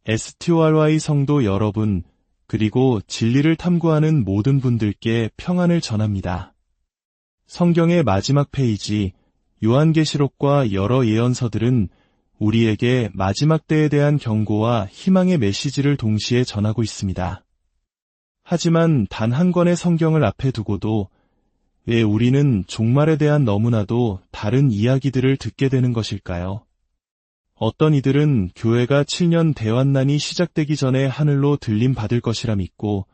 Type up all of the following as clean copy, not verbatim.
STORY 성도 여러분, 그리고 진리를 탐구하는 모든 분들께 평안을 전합니다. 성경의 마지막 페이지, 요한계시록과 여러 예언서들은 우리에게 마지막 때에 대한 경고와 희망의 메시지를 동시에 전하고 있습니다. 하지만 단 한 권의 성경을 앞에 두고도 왜 우리는 종말에 대한 너무나도 다른 이야기들을 듣게 되는 것일까요? 어떤 이들은 교회가 7년 대환난이 시작되기 전에 하늘로 들림 받을 것이라 믿고,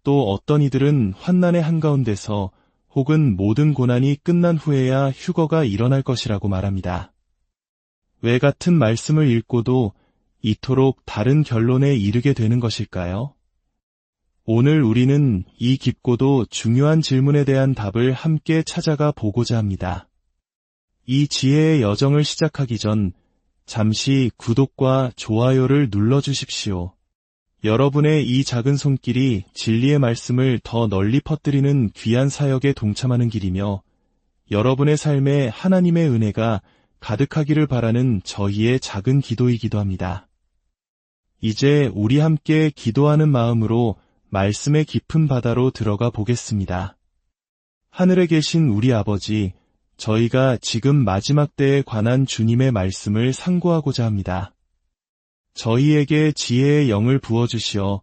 또 어떤 이들은 환난의 한가운데서 혹은 모든 고난이 끝난 후에야 휴거가 일어날 것이라고 말합니다. 왜 같은 말씀을 읽고도 이토록 다른 결론에 이르게 되는 것일까요? 오늘 우리는 이 깊고도 중요한 질문에 대한 답을 함께 찾아가 보고자 합니다. 이 지혜의 여정을 시작하기 전 잠시 구독과 좋아요를 눌러주십시오. 여러분의 이 작은 손길이 진리의 말씀을 더 널리 퍼뜨리는 귀한 사역에 동참하는 길이며 여러분의 삶에 하나님의 은혜가 가득하기를 바라는 저희의 작은 기도이기도 합니다. 이제 우리 함께 기도하는 마음으로 말씀의 깊은 바다로 들어가 보겠습니다. 하늘에 계신 우리 아버지, 저희가 지금 마지막 때에 관한 주님의 말씀을 상고하고자 합니다. 저희에게 지혜의 영을 부어주시어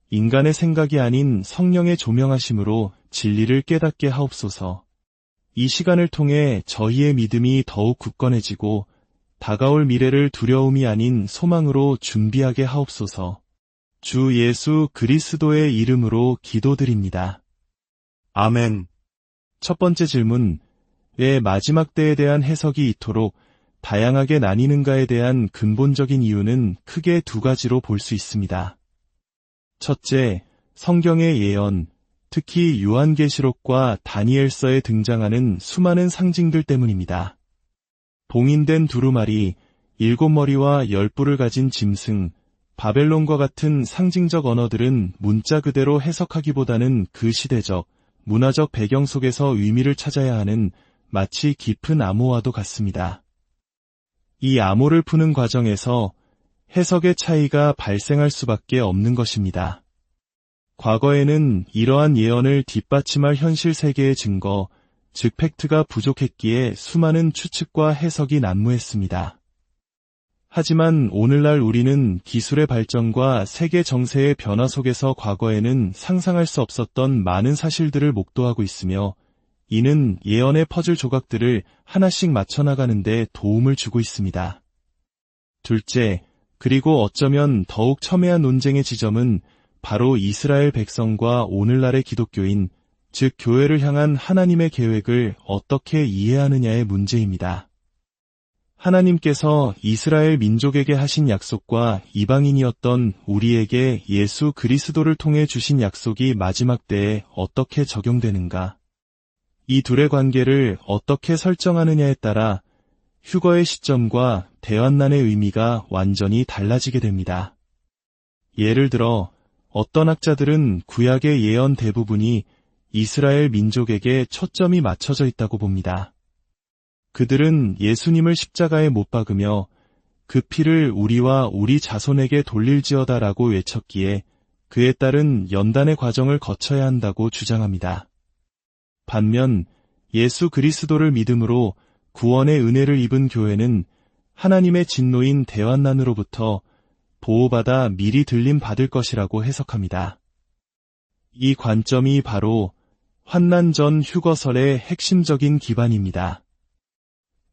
인간의 생각이 아닌 성령의 조명하심으로 진리를 깨닫게 하옵소서. 이 시간을 통해 저희의 믿음이 더욱 굳건해지고 다가올 미래를 두려움이 아닌 소망으로 준비하게 하옵소서. 주 예수 그리스도의 이름으로 기도드립니다. 아멘. 첫 번째 질문, 왜 마지막 때에 대한 해석이 이토록 다양하게 나뉘는가에 대한 근본적인 이유는 크게 두 가지로 볼 수 있습니다. 첫째, 성경의 예언, 특히 요한계시록과 다니엘서에 등장하는 수많은 상징들 때문입니다. 봉인된 두루마리, 7머리와 10뿔을 가진 짐승, 바벨론과 같은 상징적 언어들은 문자 그대로 해석하기보다는 그 시대적, 문화적 배경 속에서 의미를 찾아야 하는 마치 깊은 암호와도 같습니다. 이 암호를 푸는 과정에서 해석의 차이가 발생할 수밖에 없는 것입니다. 과거에는 이러한 예언을 뒷받침할 현실 세계의 증거, 즉 팩트가 부족했기에 수많은 추측과 해석이 난무했습니다. 하지만 오늘날 우리는 기술의 발전과 세계 정세의 변화 속에서 과거에는 상상할 수 없었던 많은 사실들을 목도하고 있으며 이는 예언의 퍼즐 조각들을 하나씩 맞춰나가는 데 도움을 주고 있습니다. 둘째, 그리고 어쩌면 더욱 첨예한 논쟁의 지점은 바로 이스라엘 백성과 오늘날의 기독교인, 즉 교회를 향한 하나님의 계획을 어떻게 이해하느냐의 문제입니다. 하나님께서 이스라엘 민족에게 하신 약속과 이방인이었던 우리에게 예수 그리스도를 통해 주신 약속이 마지막 때에 어떻게 적용되는가? 이 둘의 관계를 어떻게 설정하느냐에 따라 휴거의 시점과 대환난의 의미가 완전히 달라지게 됩니다. 예를 들어 어떤 학자들은 구약의 예언 대부분이 이스라엘 민족에게 초점이 맞춰져 있다고 봅니다. 그들은 예수님을 십자가에 못 박으며 그 피를 우리와 우리 자손에게 돌릴지어다라고 외쳤기에 그에 따른 연단의 과정을 거쳐야 한다고 주장합니다. 반면 예수 그리스도를 믿음으로 구원의 은혜를 입은 교회는 하나님의 진노인 대환난으로부터 보호받아 미리 들림 받을 것이라고 해석합니다. 이 관점이 바로 환난 전 휴거설의 핵심적인 기반입니다.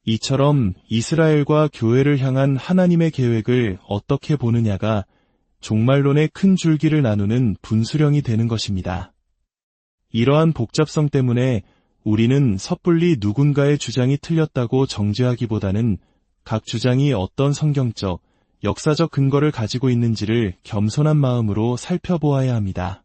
이처럼 이스라엘과 교회를 향한 하나님의 계획을 어떻게 보느냐가 종말론의 큰 줄기를 나누는 분수령이 되는 것입니다. 이러한 복잡성 때문에 우리는 섣불리 누군가의 주장이 틀렸다고 정죄하기보다는 각 주장이 어떤 성경적, 역사적 근거를 가지고 있는지를 겸손한 마음으로 살펴보아야 합니다.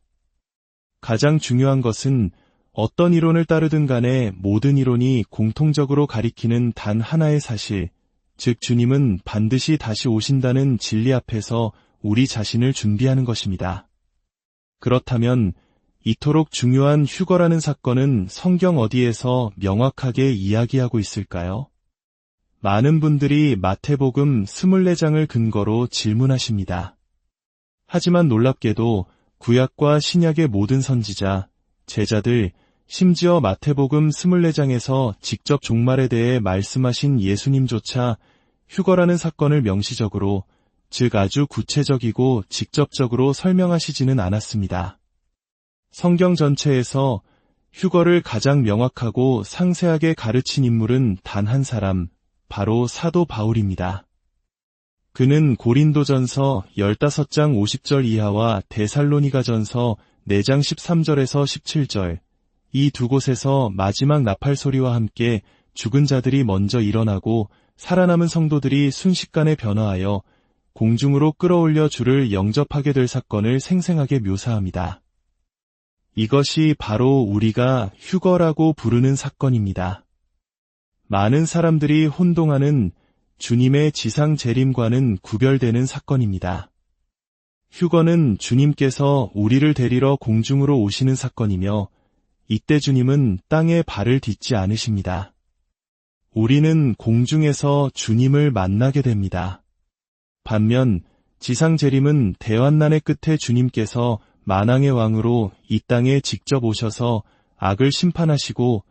가장 중요한 것은 어떤 이론을 따르든 간에 모든 이론이 공통적으로 가리키는 단 하나의 사실, 즉 주님은 반드시 다시 오신다는 진리 앞에서 우리 자신을 준비하는 것입니다. 그렇다면 이토록 중요한 휴거라는 사건은 성경 어디에서 명확하게 이야기하고 있을까요? 많은 분들이 마태복음 24장을 근거로 질문하십니다. 하지만 놀랍게도 구약과 신약의 모든 선지자, 제자들, 심지어 마태복음 24장에서 직접 종말에 대해 말씀하신 예수님조차 휴거라는 사건을 명시적으로, 즉 아주 구체적이고 직접적으로 설명하시지는 않았습니다. 성경 전체에서 휴거를 가장 명확하고 상세하게 가르친 인물은 단 한 사람, 바로 사도 바울입니다. 그는 고린도전서 15장 50절 이하와 데살로니가전서 4장 13절에서 17절, 이 두 곳에서 마지막 나팔 소리와 함께 죽은 자들이 먼저 일어나고 살아남은 성도들이 순식간에 변화하여 공중으로 끌어올려 주를 영접하게 될 사건을 생생하게 묘사합니다. 이것이 바로 우리가 휴거라고 부르는 사건입니다. 많은 사람들이 혼동하는 주님의 지상 재림과는 구별되는 사건입니다. 휴거는 주님께서 우리를 데리러 공중으로 오시는 사건이며, 이때 주님은 땅에 발을 딛지 않으십니다. 우리는 공중에서 주님을 만나게 됩니다. 반면 지상 재림은 대환난의 끝에 주님께서 만왕의 왕으로 이 땅에 직접 오셔서 악을 심판하시고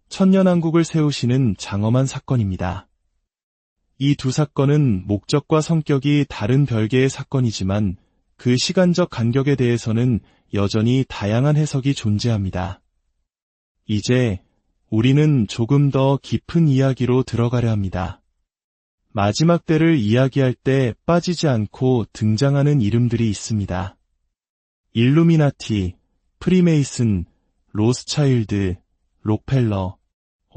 천년왕국을 세우시는 장엄한 사건입니다. 이 두 사건은 목적과 성격이 다른 별개의 사건이지만 그 시간적 간격에 대해서는 여전히 다양한 해석이 존재합니다. 이제 우리는 조금 더 깊은 이야기로 들어가려 합니다. 마지막 때를 이야기할 때 빠지지 않고 등장하는 이름들이 있습니다. 일루미나티, 프리메이슨, 로스차일드, 록펠러.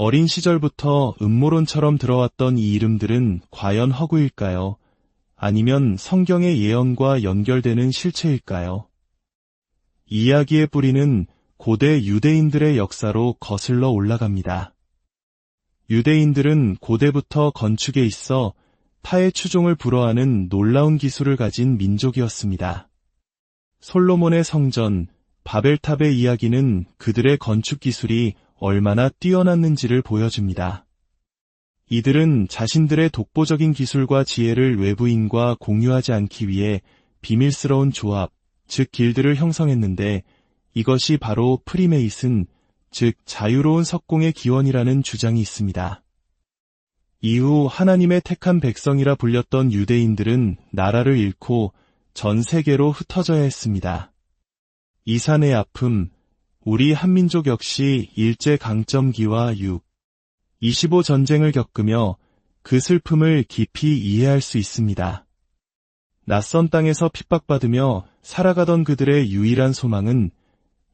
어린 시절부터 음모론처럼 들어왔던 이 이름들은 과연 허구일까요? 아니면 성경의 예언과 연결되는 실체일까요? 이야기의 뿌리는 고대 유대인들의 역사로 거슬러 올라갑니다. 유대인들은 고대부터 건축에 있어 타의 추종을 불허하는 놀라운 기술을 가진 민족이었습니다. 솔로몬의 성전, 바벨탑의 이야기는 그들의 건축 기술이 얼마나 뛰어났는지를 보여줍니다. 이들은 자신들의 독보적인 기술과 지혜를 외부인과 공유하지 않기 위해 비밀스러운 조합, 즉 길드를 형성했는데, 이것이 바로 프리메이슨, 즉 자유로운 석공의 기원이라는 주장이 있습니다. 이후 하나님의 택한 백성이라 불렸던 유대인들은 나라를 잃고 전 세계로 흩어져야 했습니다. 이산의 아픔, 우리 한민족 역시 일제강점기와 6.25 전쟁을 겪으며 그 슬픔을 깊이 이해할 수 있습니다. 낯선 땅에서 핍박받으며 살아가던 그들의 유일한 소망은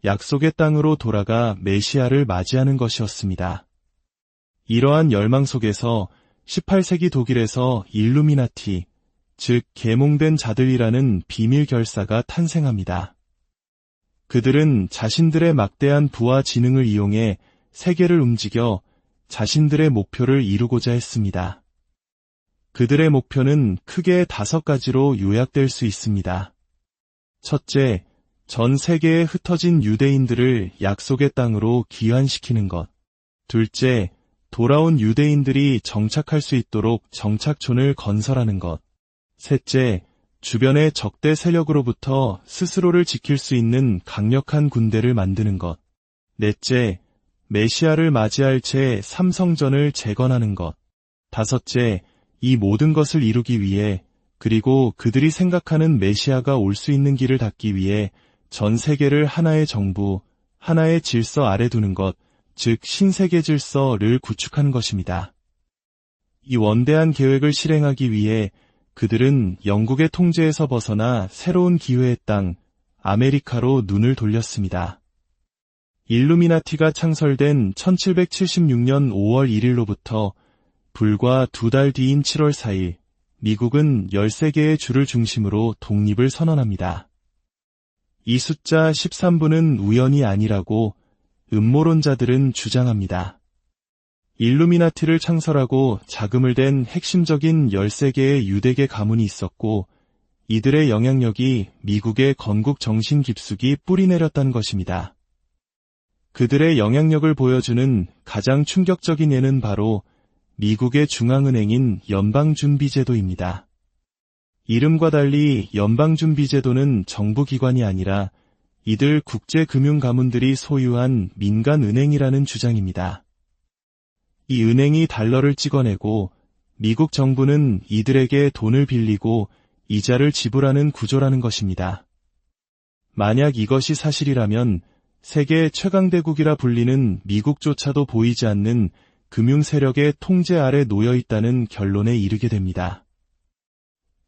약속의 땅으로 돌아가 메시아를 맞이하는 것이었습니다. 이러한 열망 속에서 18세기 독일에서 일루미나티, 즉 계몽된 자들이라는 비밀 결사가 탄생합니다. 그들은 자신들의 막대한 부와 지능을 이용해 세계를 움직여 자신들의 목표를 이루고자 했습니다. 그들의 목표는 크게 5가지로 요약될 수 있습니다. 첫째, 전 세계에 흩어진 유대인들을 약속의 땅으로 귀환시키는 것. 둘째, 돌아온 유대인들이 정착할 수 있도록 정착촌을 건설하는 것. 셋째, 주변의 적대 세력으로부터 스스로를 지킬 수 있는 강력한 군대를 만드는 것. 넷째, 메시아를 맞이할 제3성전을 재건하는 것. 다섯째, 이 모든 것을 이루기 위해, 그리고 그들이 생각하는 메시아가 올 수 있는 길을 닫기 위해 전 세계를 하나의 정부, 하나의 질서 아래 두는 것, 즉 신세계 질서를 구축하는 것입니다. 이 원대한 계획을 실행하기 위해 그들은 영국의 통제에서 벗어나 새로운 기회의 땅, 아메리카로 눈을 돌렸습니다. 일루미나티가 창설된 1776년 5월 1일로부터 불과 2달 뒤인 7월 4일, 미국은 13개의 주를 중심으로 독립을 선언합니다. 이 숫자 13부는 우연이 아니라고 음모론자들은 주장합니다. 일루미나티를 창설하고 자금을 댄 핵심적인 13개의 유대계 가문이 있었고, 이들의 영향력이 미국의 건국 정신 깊숙이 뿌리내렸다는 것입니다. 그들의 영향력을 보여주는 가장 충격적인 예는 바로 미국의 중앙은행인 연방준비제도입니다. 이름과 달리 연방준비제도는 정부기관이 아니라 이들 국제금융가문들이 소유한 민간은행이라는 주장입니다. 이 은행이 달러를 찍어내고 미국 정부는 이들에게 돈을 빌리고 이자를 지불하는 구조라는 것입니다. 만약 이것이 사실이라면 세계 최강대국이라 불리는 미국조차도 보이지 않는 금융 세력의 통제 아래 놓여 있다는 결론에 이르게 됩니다.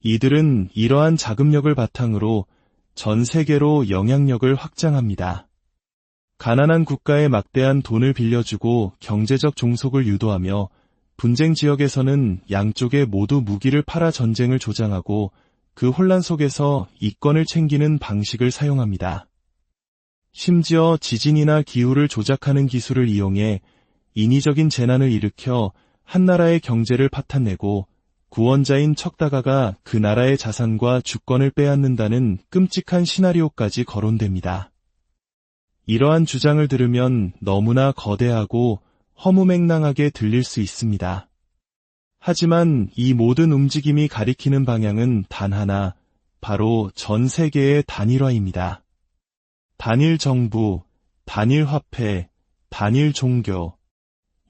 이들은 이러한 자금력을 바탕으로 전 세계로 영향력을 확장합니다. 가난한 국가에 막대한 돈을 빌려주고 경제적 종속을 유도하며 분쟁 지역에서는 양쪽에 모두 무기를 팔아 전쟁을 조장하고 그 혼란 속에서 이권을 챙기는 방식을 사용합니다. 심지어 지진이나 기후를 조작하는 기술을 이용해 인위적인 재난을 일으켜 한 나라의 경제를 파탄내고 구원자인 척다가가 그 나라의 자산과 주권을 빼앗는다는 끔찍한 시나리오까지 거론됩니다. 이러한 주장을 들으면 너무나 거대하고 허무맹랑하게 들릴 수 있습니다. 하지만 이 모든 움직임이 가리키는 방향은 단 하나, 바로 전 세계의 단일화입니다. 단일 정부, 단일 화폐, 단일 종교.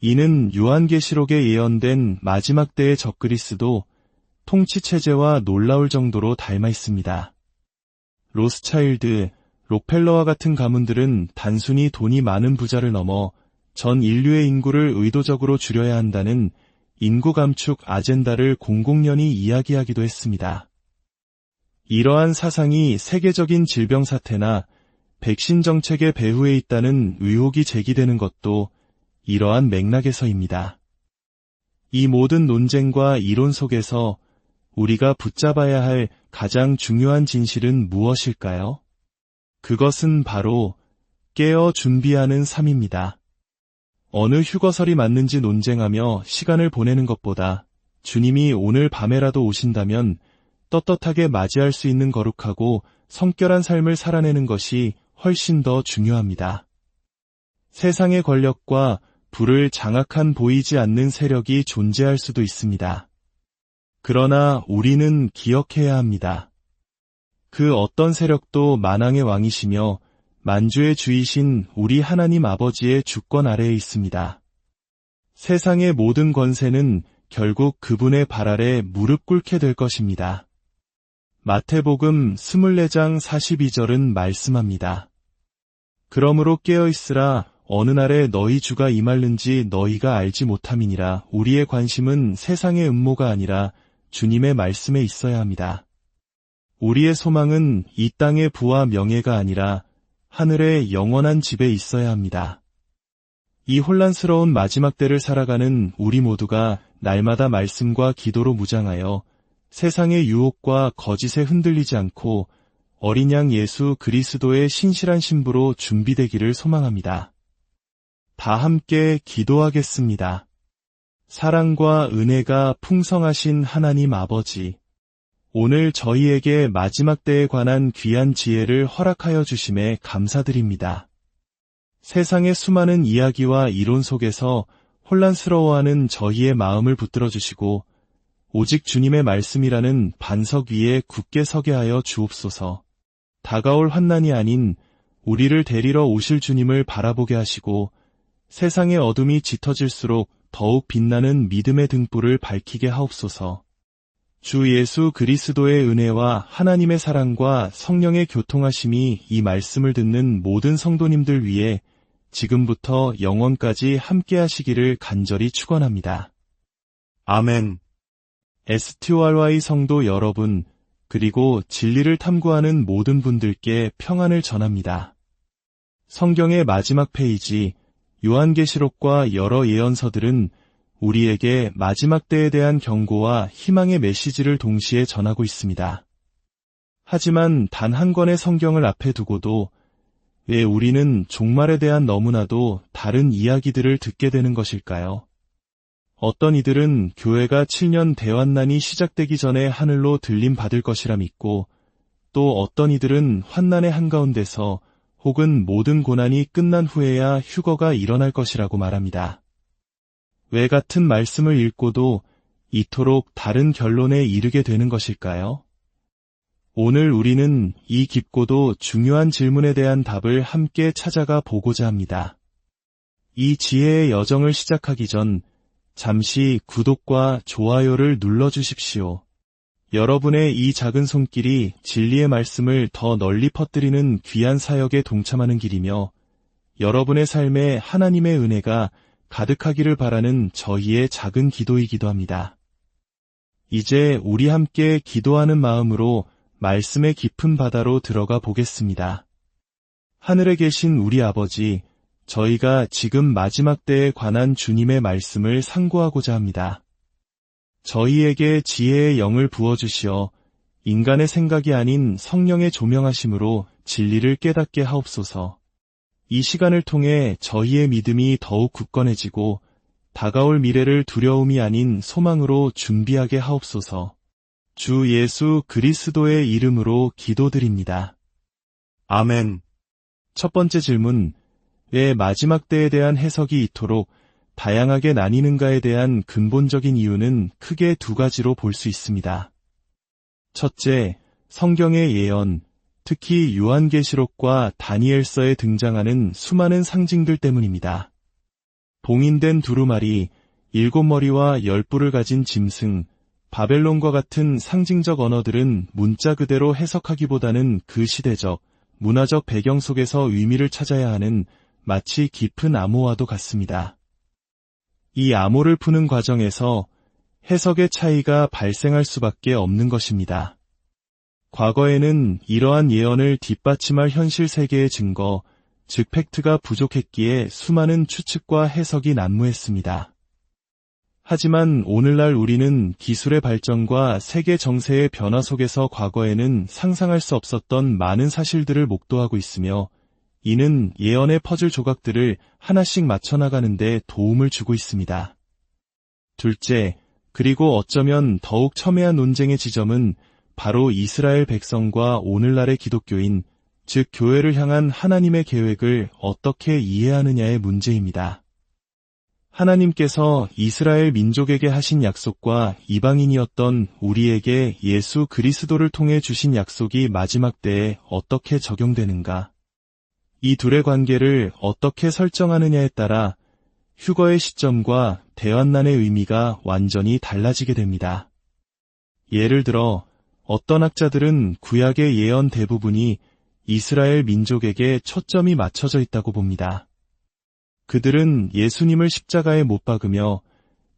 이는 요한계시록에 예언된 마지막 때의 적그리스도 통치체제와 놀라울 정도로 닮아 있습니다. 로스차일드, 록펠러와 같은 가문들은 단순히 돈이 많은 부자를 넘어 전 인류의 인구를 의도적으로 줄여야 한다는 인구 감축 아젠다를 공공연히 이야기하기도 했습니다. 이러한 사상이 세계적인 질병 사태나 백신 정책의 배후에 있다는 의혹이 제기되는 것도 이러한 맥락에서입니다. 이 모든 논쟁과 이론 속에서 우리가 붙잡아야 할 가장 중요한 진실은 무엇일까요? 그것은 바로 깨어 준비하는 삶입니다. 어느 휴거설이 맞는지 논쟁하며 시간을 보내는 것보다 주님이 오늘 밤에라도 오신다면 떳떳하게 맞이할 수 있는 거룩하고 성결한 삶을 살아내는 것이 훨씬 더 중요합니다. 세상의 권력과 불을 장악한 보이지 않는 세력이 존재할 수도 있습니다. 그러나 우리는 기억해야 합니다. 그 어떤 세력도 만왕의 왕이시며 만주의 주이신 우리 하나님 아버지의 주권 아래에 있습니다. 세상의 모든 권세는 결국 그분의 발 아래 무릎 꿇게 될 것입니다. 마태복음 24장 42절은 말씀합니다. 그러므로 깨어있으라. 어느 날에 너희 주가 임할는지 너희가 알지 못함이니라. 우리의 관심은 세상의 음모가 아니라 주님의 말씀에 있어야 합니다. 우리의 소망은 이 땅의 부와 명예가 아니라 하늘의 영원한 집에 있어야 합니다. 이 혼란스러운 마지막 때를 살아가는 우리 모두가 날마다 말씀과 기도로 무장하여 세상의 유혹과 거짓에 흔들리지 않고 어린 양 예수 그리스도의 신실한 신부로 준비되기를 소망합니다. 다 함께 기도하겠습니다. 사랑과 은혜가 풍성하신 하나님 아버지, 오늘 저희에게 마지막 때에 관한 귀한 지혜를 허락하여 주심에 감사드립니다. 세상의 수많은 이야기와 이론 속에서 혼란스러워하는 저희의 마음을 붙들어 주시고 오직 주님의 말씀이라는 반석 위에 굳게 서게 하여 주옵소서. 다가올 환난이 아닌 우리를 데리러 오실 주님을 바라보게 하시고 세상의 어둠이 짙어질수록 더욱 빛나는 믿음의 등불을 밝히게 하옵소서. 주 예수 그리스도의 은혜와 하나님의 사랑과 성령의 교통하심이 이 말씀을 듣는 모든 성도님들 위해 지금부터 영원까지 함께 하시기를 간절히 축원합니다. 아멘. STORY 성도 여러분, 그리고 진리를 탐구하는 모든 분들께 평안을 전합니다. 성경의 마지막 페이지, 요한계시록과 여러 예언서들은 우리에게 마지막 때에 대한 경고와 희망의 메시지를 동시에 전하고 있습니다. 하지만 단 한 권의 성경을 앞에 두고도 왜 우리는 종말에 대한 너무나도 다른 이야기들을 듣게 되는 것일까요? 어떤 이들은 교회가 7년 대환난이 시작되기 전에 하늘로 들림 받을 것이라 믿고, 또 어떤 이들은 환난의 한가운데서 혹은 모든 고난이 끝난 후에야 휴거가 일어날 것이라고 말합니다. 왜 같은 말씀을 읽고도 이토록 다른 결론에 이르게 되는 것일까요? 오늘 우리는 이 깊고도 중요한 질문에 대한 답을 함께 찾아가 보고자 합니다. 이 지혜의 여정을 시작하기 전 잠시 구독과 좋아요를 눌러주십시오. 여러분의 이 작은 손길이 진리의 말씀을 더 널리 퍼뜨리는 귀한 사역에 동참하는 길이며 여러분의 삶에 하나님의 은혜가 가득하기를 바라는 저희의 작은 기도이기도 합니다. 이제 우리 함께 기도하는 마음으로 말씀의 깊은 바다로 들어가 보겠습니다. 하늘에 계신 우리 아버지, 저희가 지금 마지막 때에 관한 주님의 말씀을 상고하고자 합니다. 저희에게 지혜의 영을 부어주시어 인간의 생각이 아닌 성령의 조명하심으로 진리를 깨닫게 하옵소서. 이 시간을 통해 저희의 믿음이 더욱 굳건해지고 다가올 미래를 두려움이 아닌 소망으로 준비하게 하옵소서. 주 예수 그리스도의 이름으로 기도드립니다. 아멘. 첫 번째 질문, 왜 마지막 때에 대한 해석이 이토록 다양하게 나뉘는가에 대한 근본적인 이유는 크게 두 가지로 볼 수 있습니다. 첫째, 성경의 예언, 특히 요한계시록과 다니엘서에 등장하는 수많은 상징들 때문입니다. 봉인된 두루마리, 7머리와 10뿔을 가진 짐승, 바벨론과 같은 상징적 언어들은 문자 그대로 해석하기보다는 그 시대적, 문화적 배경 속에서 의미를 찾아야 하는 마치 깊은 암호와도 같습니다. 이 암호를 푸는 과정에서 해석의 차이가 발생할 수밖에 없는 것입니다. 과거에는 이러한 예언을 뒷받침할 현실 세계의 증거, 즉 팩트가 부족했기에 수많은 추측과 해석이 난무했습니다. 하지만 오늘날 우리는 기술의 발전과 세계 정세의 변화 속에서 과거에는 상상할 수 없었던 많은 사실들을 목도하고 있으며 이는 예언의 퍼즐 조각들을 하나씩 맞춰나가는 데 도움을 주고 있습니다. 둘째, 그리고 어쩌면 더욱 첨예한 논쟁의 지점은 바로 이스라엘 백성과 오늘날의 기독교인, 즉 교회를 향한 하나님의 계획을 어떻게 이해하느냐의 문제입니다. 하나님께서 이스라엘 민족에게 하신 약속과 이방인이었던 우리에게 예수 그리스도를 통해 주신 약속이 마지막 때에 어떻게 적용되는가? 이 둘의 관계를 어떻게 설정하느냐에 따라 휴거의 시점과 대환난의 의미가 완전히 달라지게 됩니다. 예를 들어 어떤 학자들은 구약의 예언 대부분이 이스라엘 민족에게 초점이 맞춰져 있다고 봅니다. 그들은 예수님을 십자가에 못 박으며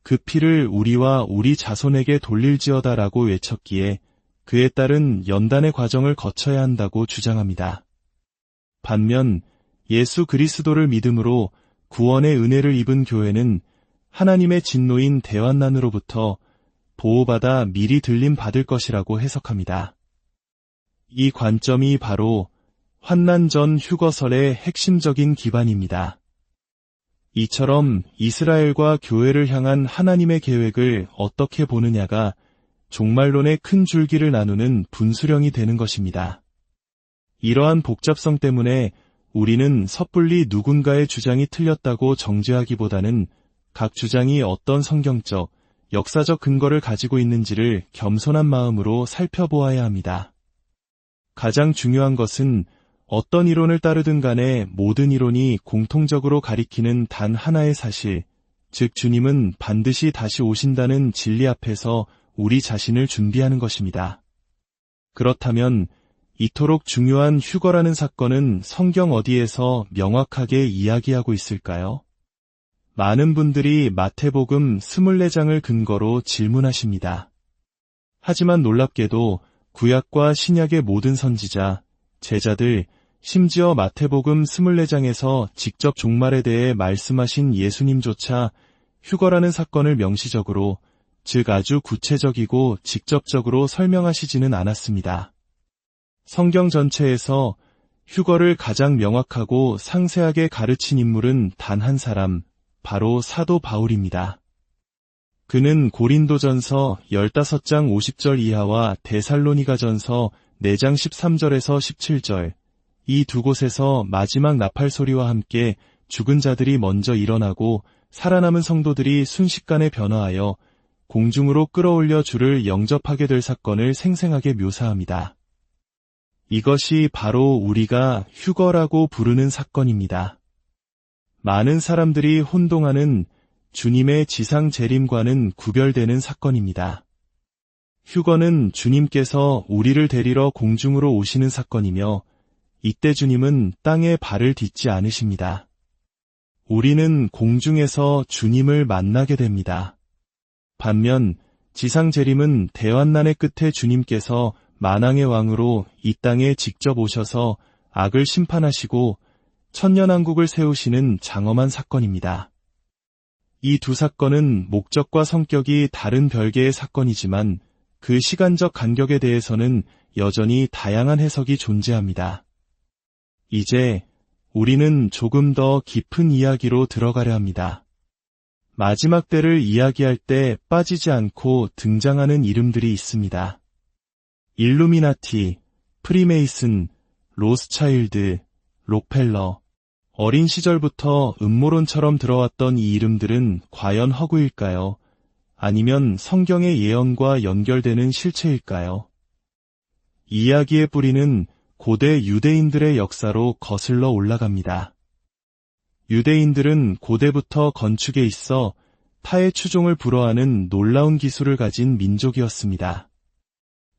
그 피를 우리와 우리 자손에게 돌릴지어다라고 외쳤기에 그에 따른 연단의 과정을 거쳐야 한다고 주장합니다. 반면 예수 그리스도를 믿음으로 구원의 은혜를 입은 교회는 하나님의 진노인 대환난으로부터 보호받아 미리 들림 받을 것이라고 해석합니다. 이 관점이 바로 환난 전 휴거설의 핵심적인 기반입니다. 이처럼 이스라엘과 교회를 향한 하나님의 계획을 어떻게 보느냐가 종말론의 큰 줄기를 나누는 분수령이 되는 것입니다. 이러한 복잡성 때문에 우리는 섣불리 누군가의 주장이 틀렸다고 정죄하기보다는 각 주장이 어떤 성경적, 역사적 근거를 가지고 있는지를 겸손한 마음으로 살펴보아야 합니다. 가장 중요한 것은 어떤 이론을 따르든 간에 모든 이론이 공통적으로 가리키는 단 하나의 사실, 즉 주님은 반드시 다시 오신다는 진리 앞에서 우리 자신을 준비하는 것입니다. 그렇다면 이토록 중요한 휴거라는 사건은 성경 어디에서 명확하게 이야기하고 있을까요? 많은 분들이 마태복음 24장을 근거로 질문하십니다. 하지만 놀랍게도 구약과 신약의 모든 선지자, 제자들, 심지어 마태복음 24장에서 직접 종말에 대해 말씀하신 예수님조차 휴거라는 사건을 명시적으로, 즉 아주 구체적이고 직접적으로 설명하시지는 않았습니다. 성경 전체에서 휴거를 가장 명확하고 상세하게 가르친 인물은 단 한 사람, 바로 사도 바울입니다. 그는 고린도전서 15장 50절 이하와 데살로니가전서 4장 13절에서 17절, 이 두 곳에서 마지막 나팔 소리와 함께 죽은 자들이 먼저 일어나고 살아남은 성도들이 순식간에 변화하여 공중으로 끌어올려 주를 영접하게 될 사건을 생생하게 묘사합니다. 이것이 바로 우리가 휴거라고 부르는 사건입니다. 많은 사람들이 혼동하는 주님의 지상 재림과는 구별되는 사건입니다. 휴거는 주님께서 우리를 데리러 공중으로 오시는 사건이며 이때 주님은 땅에 발을 딛지 않으십니다. 우리는 공중에서 주님을 만나게 됩니다. 반면 지상 재림은 대환난의 끝에 주님께서 만왕의 왕으로 이 땅에 직접 오셔서 악을 심판하시고 천년왕국을 세우시는 장엄한 사건입니다. 이 두 사건은 목적과 성격이 다른 별개의 사건이지만 그 시간적 간격에 대해서는 여전히 다양한 해석이 존재합니다. 이제 우리는 조금 더 깊은 이야기로 들어가려 합니다. 마지막 때를 이야기할 때 빠지지 않고 등장하는 이름들이 있습니다. 일루미나티, 프리메이슨, 로스차일드, 록펠러. 어린 시절부터 음모론처럼 들어왔던 이 이름들은 과연 허구일까요? 아니면 성경의 예언과 연결되는 실체일까요? 이야기의 뿌리는 고대 유대인들의 역사로 거슬러 올라갑니다. 유대인들은 고대부터 건축에 있어 타의 추종을 불허하는 놀라운 기술을 가진 민족이었습니다.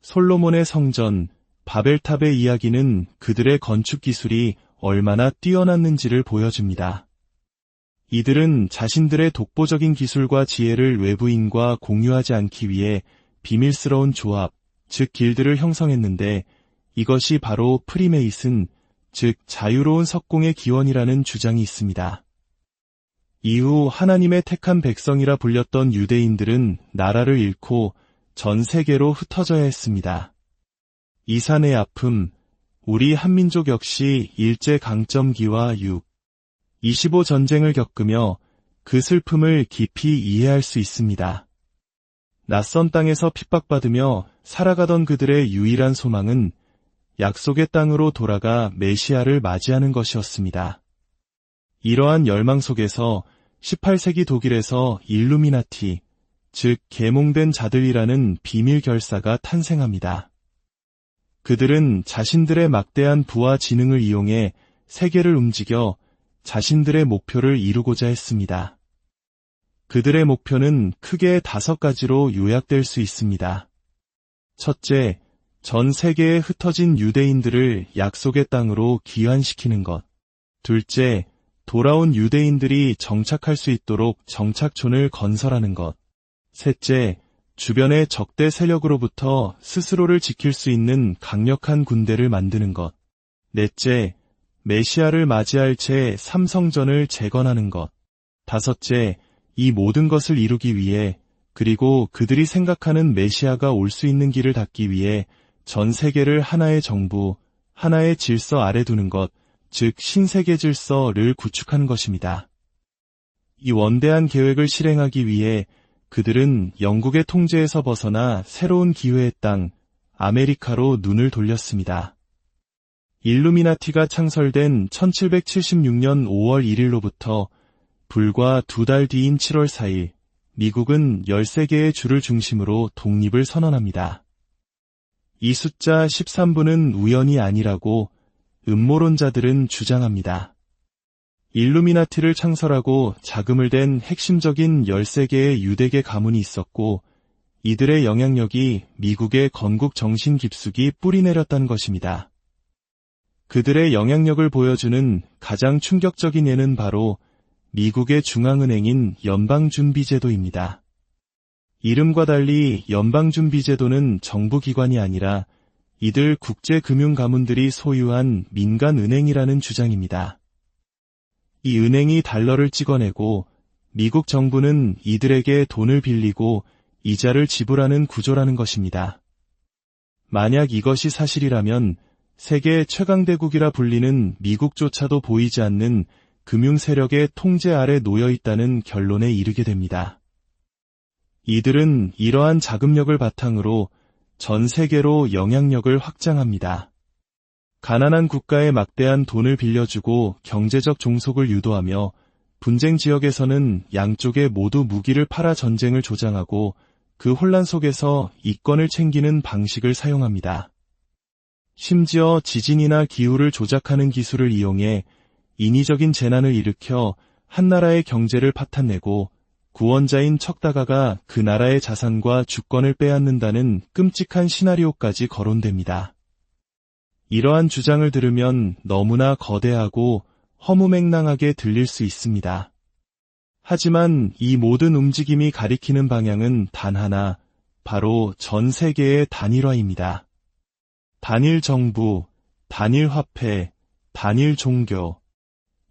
솔로몬의 성전, 바벨탑의 이야기는 그들의 건축 기술이 얼마나 뛰어났는지를 보여줍니다. 이들은 자신들의 독보적인 기술과 지혜를 외부인과 공유하지 않기 위해 비밀스러운 조합, 즉 길드를 형성했는데 이것이 바로 프리메이슨, 즉 자유로운 석공의 기원이라는 주장이 있습니다. 이후 하나님의 택한 백성이라 불렸던 유대인들은 나라를 잃고 전 세계로 흩어져야 했습니다. 이산의 아픔, 우리 한민족 역시 일제강점기와 6.25 전쟁을 겪으며 그 슬픔을 깊이 이해할 수 있습니다. 낯선 땅에서 핍박받으며 살아가던 그들의 유일한 소망은 약속의 땅으로 돌아가 메시아를 맞이하는 것이었습니다. 이러한 열망 속에서 18세기 독일에서 일루미나티, 즉 계몽된 자들이라는 비밀 결사가 탄생합니다. 그들은 자신들의 막대한 부와 지능을 이용해 세계를 움직여 자신들의 목표를 이루고자 했습니다. 그들의 목표는 크게 5가지로 요약될 수 있습니다. 첫째, 전 세계에 흩어진 유대인들을 약속의 땅으로 귀환시키는 것. 둘째, 돌아온 유대인들이 정착할 수 있도록 정착촌을 건설하는 것. 셋째, 주변의 적대 세력으로부터 스스로를 지킬 수 있는 강력한 군대를 만드는 것. 넷째, 메시아를 맞이할 제3성전을 재건하는 것. 다섯째, 이 모든 것을 이루기 위해 그리고 그들이 생각하는 메시아가 올 수 있는 길을 닫기 위해 전 세계를 하나의 정부, 하나의 질서 아래 두는 것, 즉 신세계 질서를 구축하는 것입니다. 이 원대한 계획을 실행하기 위해 그들은 영국의 통제에서 벗어나 새로운 기회의 땅, 아메리카로 눈을 돌렸습니다. 일루미나티가 창설된 1776년 5월 1일로부터 불과 2달 뒤인 7월 4일, 미국은 13개의 주를 중심으로 독립을 선언합니다. 이 숫자 13부는 우연이 아니라고 음모론자들은 주장합니다. 일루미나티를 창설하고 자금을 댄 핵심적인 13개의 유대계 가문이 있었고 이들의 영향력이 미국의 건국 정신 깊숙이 뿌리내렸다는 것입니다. 그들의 영향력을 보여주는 가장 충격적인 예는 바로 미국의 중앙은행인 연방준비제도입니다. 이름과 달리 연방준비제도는 정부기관이 아니라 이들 국제금융가문들이 소유한 민간은행이라는 주장입니다. 이 은행이 달러를 찍어내고 미국 정부는 이들에게 돈을 빌리고 이자를 지불하는 구조라는 것입니다. 만약 이것이 사실이라면 세계 최강대국이라 불리는 미국조차도 보이지 않는 금융세력의 통제 아래 놓여 있다는 결론에 이르게 됩니다. 이들은 이러한 자금력을 바탕으로 전 세계로 영향력을 확장합니다. 가난한 국가에 막대한 돈을 빌려주고 경제적 종속을 유도하며 분쟁 지역에서는 양쪽에 모두 무기를 팔아 전쟁을 조장하고 그 혼란 속에서 이권을 챙기는 방식을 사용합니다. 심지어 지진이나 기후를 조작하는 기술을 이용해 인위적인 재난을 일으켜 한 나라의 경제를 파탄내고 구원자인 척다가가 그 나라의 자산과 주권을 빼앗는다는 끔찍한 시나리오까지 거론됩니다. 이러한 주장을 들으면 너무나 거대하고 허무맹랑하게 들릴 수 있습니다. 하지만 이 모든 움직임이 가리키는 방향은 단 하나, 바로 전 세계의 단일화입니다. 단일 정부, 단일 화폐, 단일 종교.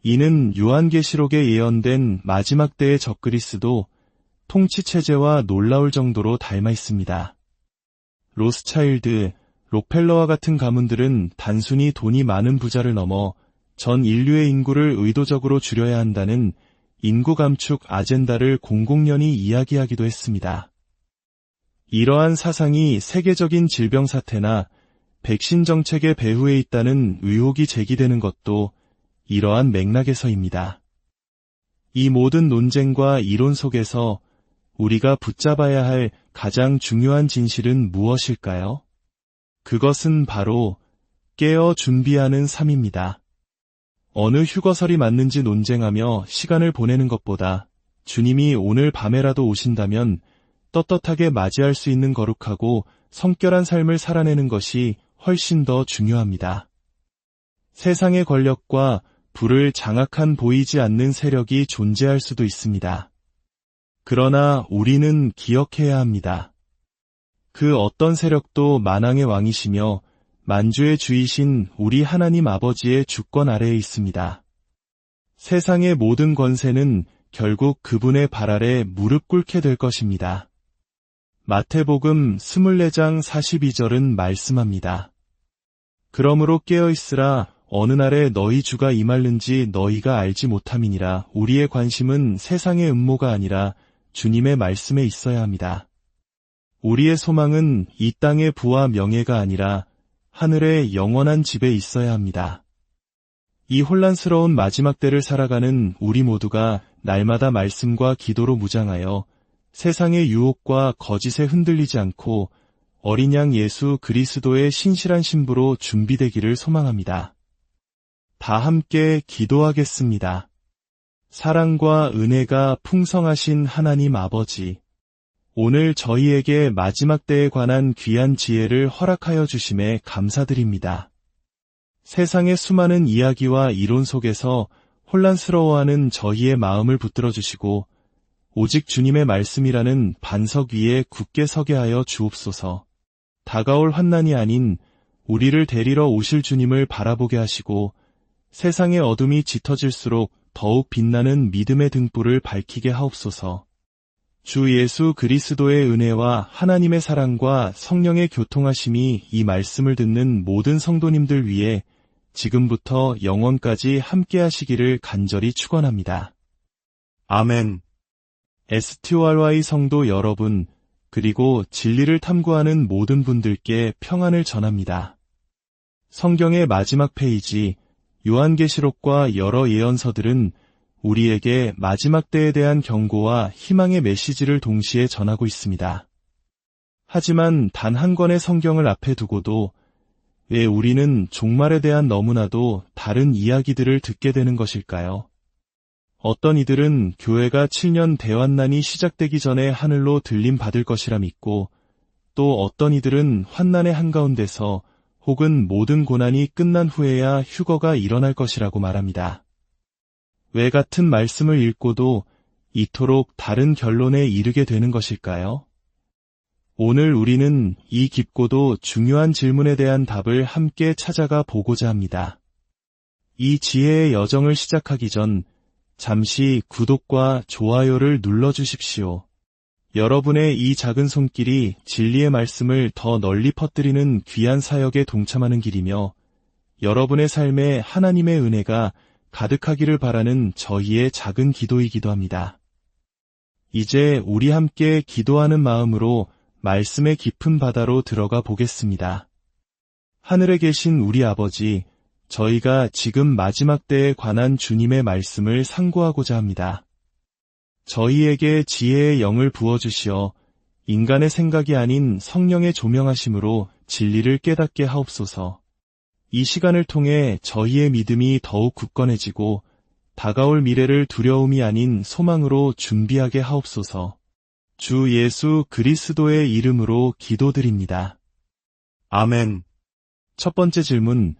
이는 요한계시록에 예언된 마지막 때의 적그리스도 통치체제와 놀라울 정도로 닮아 있습니다. 로스차일드, 록펠러와 같은 가문들은 단순히 돈이 많은 부자를 넘어 전 인류의 인구를 의도적으로 줄여야 한다는 인구 감축 아젠다를 공공연히 이야기하기도 했습니다. 이러한 사상이 세계적인 질병 사태나 백신 정책의 배후에 있다는 의혹이 제기되는 것도 이러한 맥락에서입니다. 이 모든 논쟁과 이론 속에서 우리가 붙잡아야 할 가장 중요한 진실은 무엇일까요? 그것은 바로 깨어 준비하는 삶입니다. 어느 휴거설이 맞는지 논쟁하며 시간을 보내는 것보다 주님이 오늘 밤에라도 오신다면 떳떳하게 맞이할 수 있는 거룩하고 성결한 삶을 살아내는 것이 훨씬 더 중요합니다. 세상의 권력과 불을 장악한 보이지 않는 세력이 존재할 수도 있습니다. 그러나 우리는 기억해야 합니다. 그 어떤 세력도 만왕의 왕이시며 만주의 주이신 우리 하나님 아버지의 주권 아래에 있습니다. 세상의 모든 권세는 결국 그분의 발 아래 무릎 꿇게 될 것입니다. 마태복음 24장 42절은 말씀합니다. 그러므로 깨어있으라. 어느 날에 너희 주가 임할는지 너희가 알지 못함이니라. 우리의 관심은 세상의 음모가 아니라 주님의 말씀에 있어야 합니다. 우리의 소망은 이 땅의 부와 명예가 아니라 하늘의 영원한 집에 있어야 합니다. 이 혼란스러운 마지막 때를 살아가는 우리 모두가 날마다 말씀과 기도로 무장하여 세상의 유혹과 거짓에 흔들리지 않고 어린 양 예수 그리스도의 신실한 신부로 준비되기를 소망합니다. 다 함께 기도하겠습니다. 사랑과 은혜가 풍성하신 하나님 아버지, 오늘 저희에게 마지막 때에 관한 귀한 지혜를 허락하여 주심에 감사드립니다. 세상의 수많은 이야기와 이론 속에서 혼란스러워하는 저희의 마음을 붙들어 주시고 오직 주님의 말씀이라는 반석 위에 굳게 서게 하여 주옵소서. 다가올 환난이 아닌 우리를 데리러 오실 주님을 바라보게 하시고 세상의 어둠이 짙어질수록 더욱 빛나는 믿음의 등불을 밝히게 하옵소서. 주 예수 그리스도의 은혜와 하나님의 사랑과 성령의 교통하심이 이 말씀을 듣는 모든 성도님들 위해 지금부터 영원까지 함께 하시기를 간절히 축원합니다. 아멘. STORY 성도 여러분, 그리고 진리를 탐구하는 모든 분들께 평안을 전합니다. 성경의 마지막 페이지, 요한계시록과 여러 예언서들은 우리에게 마지막 때에 대한 경고와 희망의 메시지를 동시에 전하고 있습니다. 하지만 단 한 권의 성경을 앞에 두고도 왜 우리는 종말에 대한 너무나도 다른 이야기들을 듣게 되는 것일까요? 어떤 이들은 교회가 7년 대환난이 시작되기 전에 하늘로 들림 받을 것이라 믿고, 또 어떤 이들은 환난의 한가운데서 혹은 모든 고난이 끝난 후에야 휴거가 일어날 것이라고 말합니다. 왜 같은 말씀을 읽고도 이토록 다른 결론에 이르게 되는 것일까요? 오늘 우리는 이 깊고도 중요한 질문에 대한 답을 함께 찾아가 보고자 합니다. 이 지혜의 여정을 시작하기 전 잠시 구독과 좋아요를 눌러주십시오. 여러분의 이 작은 손길이 진리의 말씀을 더 널리 퍼뜨리는 귀한 사역에 동참하는 길이며 여러분의 삶에 하나님의 은혜가 가득하기를 바라는 저희의 작은 기도이기도 합니다. 이제 우리 함께 기도하는 마음으로 말씀의 깊은 바다로 들어가 보겠습니다. 하늘에 계신 우리 아버지, 저희가 지금 마지막 때에 관한 주님의 말씀을 상고하고자 합니다. 저희에게 지혜의 영을 부어주시어 인간의 생각이 아닌 성령의 조명하심으로 진리를 깨닫게 하옵소서. 이 시간을 통해 저희의 믿음이 더욱 굳건해지고 다가올 미래를 두려움이 아닌 소망으로 준비하게 하옵소서. 주 예수 그리스도의 이름으로 기도드립니다. 아멘. 첫 번째 질문,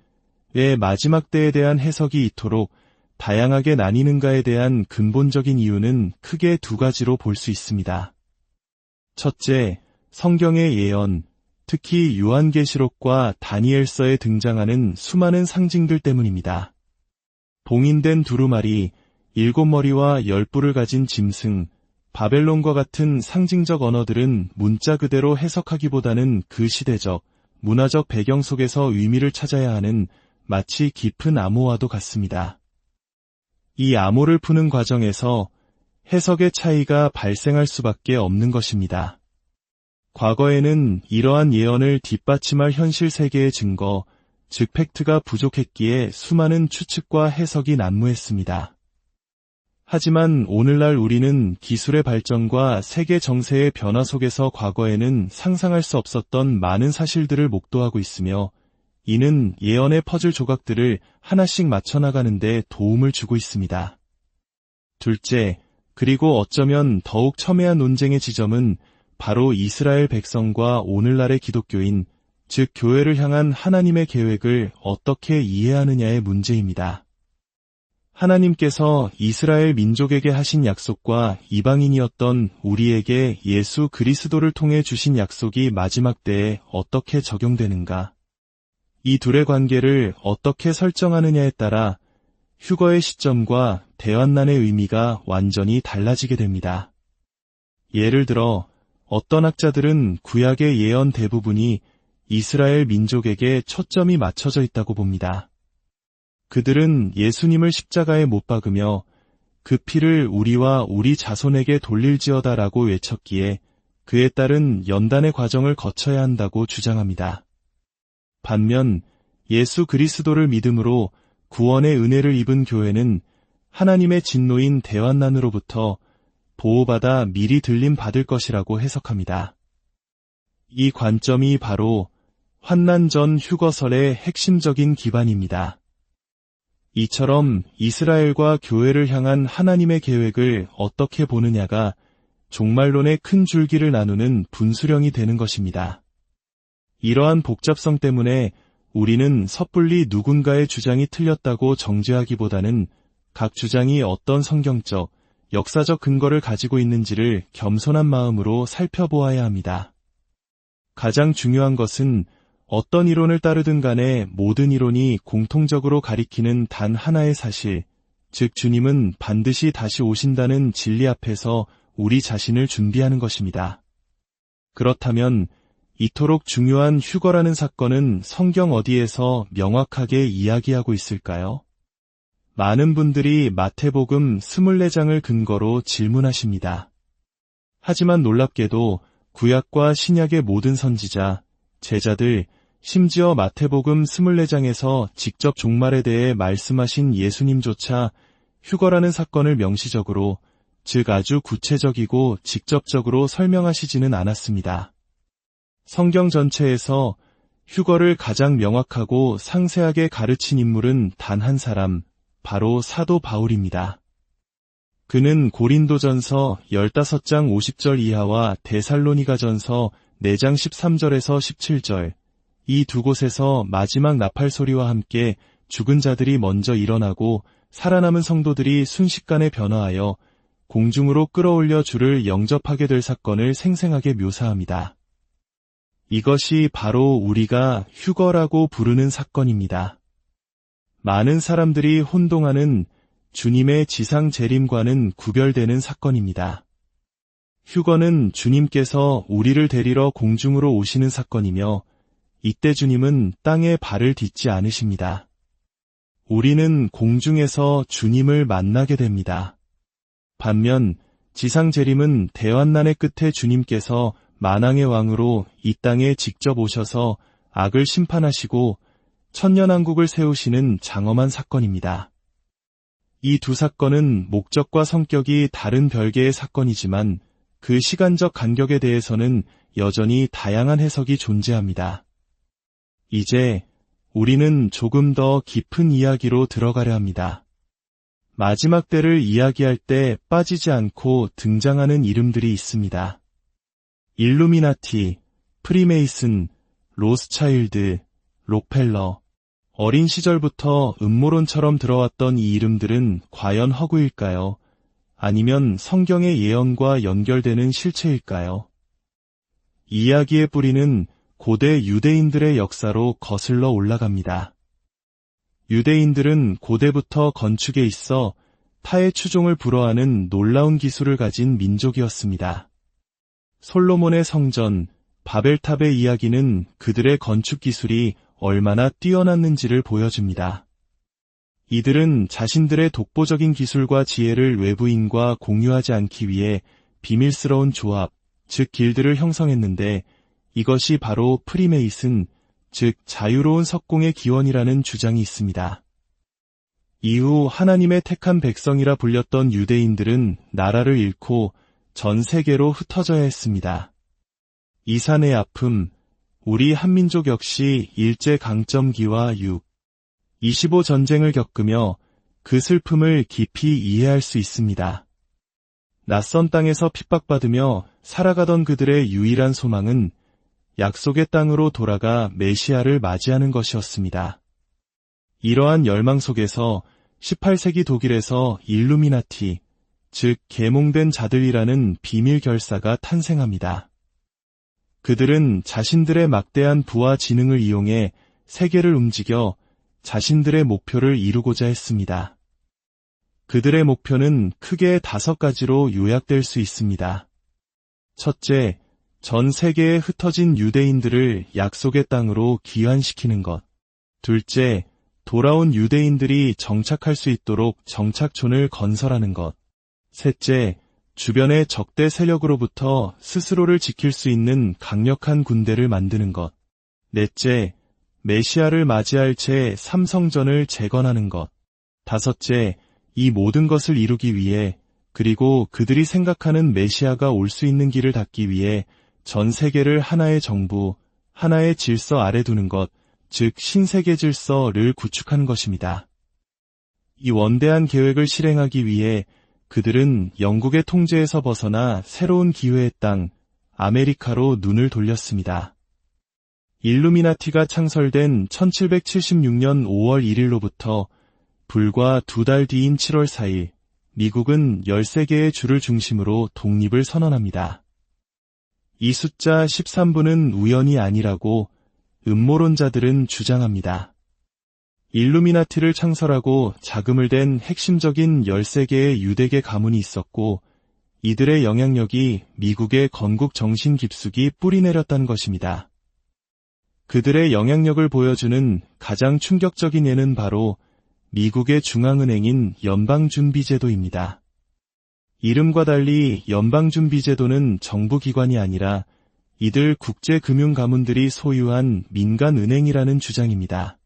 왜 마지막 때에 대한 해석이 이토록 다양하게 나뉘는가에 대한 근본적인 이유는 크게 두 가지로 볼 수 있습니다. 첫째, 성경의 예언, 특히 요한계시록과 다니엘서에 등장하는 수많은 상징들 때문입니다. 봉인된 두루마리, 7머리와 10뿔을 가진 짐승, 바벨론과 같은 상징적 언어들은 문자 그대로 해석하기보다는 그 시대적, 문화적 배경 속에서 의미를 찾아야 하는 마치 깊은 암호와도 같습니다. 이 암호를 푸는 과정에서 해석의 차이가 발생할 수밖에 없는 것입니다. 과거에는 이러한 예언을 뒷받침할 현실 세계의 증거, 즉 팩트가 부족했기에 수많은 추측과 해석이 난무했습니다. 하지만 오늘날 우리는 기술의 발전과 세계 정세의 변화 속에서 과거에는 상상할 수 없었던 많은 사실들을 목도하고 있으며 이는 예언의 퍼즐 조각들을 하나씩 맞춰나가는 데 도움을 주고 있습니다. 둘째, 그리고 어쩌면 더욱 첨예한 논쟁의 지점은 바로 이스라엘 백성과 오늘날의 기독교인, 즉 교회를 향한 하나님의 계획을 어떻게 이해하느냐의 문제입니다. 하나님께서 이스라엘 민족에게 하신 약속과 이방인이었던 우리에게 예수 그리스도를 통해 주신 약속이 마지막 때에 어떻게 적용되는가? 이 둘의 관계를 어떻게 설정하느냐에 따라 휴거의 시점과 대환난의 의미가 완전히 달라지게 됩니다. 예를 들어 어떤 학자들은 구약의 예언 대부분이 이스라엘 민족에게 초점이 맞춰져 있다고 봅니다. 그들은 예수님을 십자가에 못 박으며 그 피를 우리와 우리 자손에게 돌릴지어다라고 외쳤기에 그에 따른 연단의 과정을 거쳐야 한다고 주장합니다. 반면 예수 그리스도를 믿음으로 구원의 은혜를 입은 교회는 하나님의 진노인 대환난으로부터 보호받아 미리 들림 받을 것이라고 해석합니다. 이 관점이 바로 환난 전 휴거설의 핵심적인 기반입니다. 이처럼 이스라엘과 교회를 향한 하나님의 계획을 어떻게 보느냐가 종말론의 큰 줄기를 나누는 분수령이 되는 것입니다. 이러한 복잡성 때문에 우리는 섣불리 누군가의 주장이 틀렸다고 정죄하기보다는 각 주장이 어떤 성경적, 역사적 근거를 가지고 있는지를 겸손한 마음으로 살펴보아야 합니다. 가장 중요한 것은 어떤 이론을 따르든 간에 모든 이론이 공통적으로 가리키는 단 하나의 사실, 즉 주님은 반드시 다시 오신다는 진리 앞에서 우리 자신을 준비하는 것입니다. 그렇다면 이토록 중요한 휴거라는 사건은 성경 어디에서 명확하게 이야기하고 있을까요? 많은 분들이 마태복음 24장을 근거로 질문하십니다. 하지만 놀랍게도 구약과 신약의 모든 선지자, 제자들, 심지어 마태복음 24장에서 직접 종말에 대해 말씀하신 예수님조차 휴거라는 사건을 명시적으로, 즉 아주 구체적이고 직접적으로 설명하시지는 않았습니다. 성경 전체에서 휴거를 가장 명확하고 상세하게 가르친 인물은 단 한 사람, 바로 사도 바울입니다. 그는 고린도전서 15장 50절 이하와 데살로니가전서 4장 13절에서 17절, 이 두 곳에서 마지막 나팔 소리와 함께 죽은 자들이 먼저 일어나고 살아남은 성도들이 순식간에 변화하여 공중으로 끌어올려 주를 영접하게 될 사건을 생생하게 묘사합니다. 이것이 바로 우리가 휴거라고 부르는 사건입니다. 많은 사람들이 혼동하는 주님의 지상 재림과는 구별되는 사건입니다. 휴거는 주님께서 우리를 데리러 공중으로 오시는 사건이며 이때 주님은 땅에 발을 딛지 않으십니다. 우리는 공중에서 주님을 만나게 됩니다. 반면 지상 재림은 대환난의 끝에 주님께서 만왕의 왕으로 이 땅에 직접 오셔서 악을 심판하시고 천년왕국을 세우시는 장엄한 사건입니다. 이 두 사건은 목적과 성격이 다른 별개의 사건이지만 그 시간적 간격에 대해서는 여전히 다양한 해석이 존재합니다. 이제 우리는 조금 더 깊은 이야기로 들어가려 합니다. 마지막 때를 이야기할 때 빠지지 않고 등장하는 이름들이 있습니다. 일루미나티, 프리메이슨, 로스차일드, 록펠러. 어린 시절부터 음모론처럼 들어왔던 이 이름들은 과연 허구일까요? 아니면 성경의 예언과 연결되는 실체일까요? 이야기의 뿌리는 고대 유대인들의 역사로 거슬러 올라갑니다. 유대인들은 고대부터 건축에 있어 타의 추종을 불허하는 놀라운 기술을 가진 민족이었습니다. 솔로몬의 성전, 바벨탑의 이야기는 그들의 건축 기술이 얼마나 뛰어났는지를 보여줍니다. 이들은 자신들의 독보적인 기술과 지혜를 외부인과 공유하지 않기 위해 비밀스러운 조합, 즉 길드를 형성했는데 이것이 바로 프리메이슨, 즉 자유로운 석공의 기원이라는 주장이 있습니다. 이후 하나님의 택한 백성이라 불렸던 유대인들은 나라를 잃고 전 세계로 흩어져야 했습니다. 이산의 아픔, 우리 한민족 역시 일제강점기와 6.25 전쟁을 겪으며 그 슬픔을 깊이 이해할 수 있습니다. 낯선 땅에서 핍박받으며 살아가던 그들의 유일한 소망은 약속의 땅으로 돌아가 메시아를 맞이하는 것이었습니다. 이러한 열망 속에서 18세기 독일에서 일루미나티, 즉 계몽된 자들이라는 비밀 결사가 탄생합니다. 그들은 자신들의 막대한 부와 지능을 이용해 세계를 움직여 자신들의 목표를 이루고자 했습니다. 그들의 목표는 크게 5가지로 요약될 수 있습니다. 첫째, 전 세계에 흩어진 유대인들을 약속의 땅으로 귀환시키는 것. 둘째, 돌아온 유대인들이 정착할 수 있도록 정착촌을 건설하는 것. 셋째, 주변의 적대 세력으로부터 스스로를 지킬 수 있는 강력한 군대를 만드는 것. 넷째, 메시아를 맞이할 제3성전을 재건하는 것. 다섯째, 이 모든 것을 이루기 위해 그리고 그들이 생각하는 메시아가 올 수 있는 길을 닫기 위해 전 세계를 하나의 정부, 하나의 질서 아래 두는 것, 즉 신세계 질서를 구축하는 것입니다. 이 원대한 계획을 실행하기 위해 그들은 영국의 통제에서 벗어나 새로운 기회의 땅, 아메리카로 눈을 돌렸습니다. 일루미나티가 창설된 1776년 5월 1일로부터 불과 2달 뒤인 7월 4일, 미국은 13개의 주를 중심으로 독립을 선언합니다. 이 숫자 13부는 우연이 아니라고 음모론자들은 주장합니다. 일루미나티를 창설하고 자금을 댄 핵심적인 13개의 유대계 가문이 있었고 이들의 영향력이 미국의 건국 정신 깊숙이 뿌리내렸다는 것입니다. 그들의 영향력을 보여주는 가장 충격적인 예는 바로 미국의 중앙은행인 연방준비제도입니다. 이름과 달리 연방준비제도는 정부기관이 아니라 이들 국제금융가문들이 소유한 민간은행이라는 주장입니다.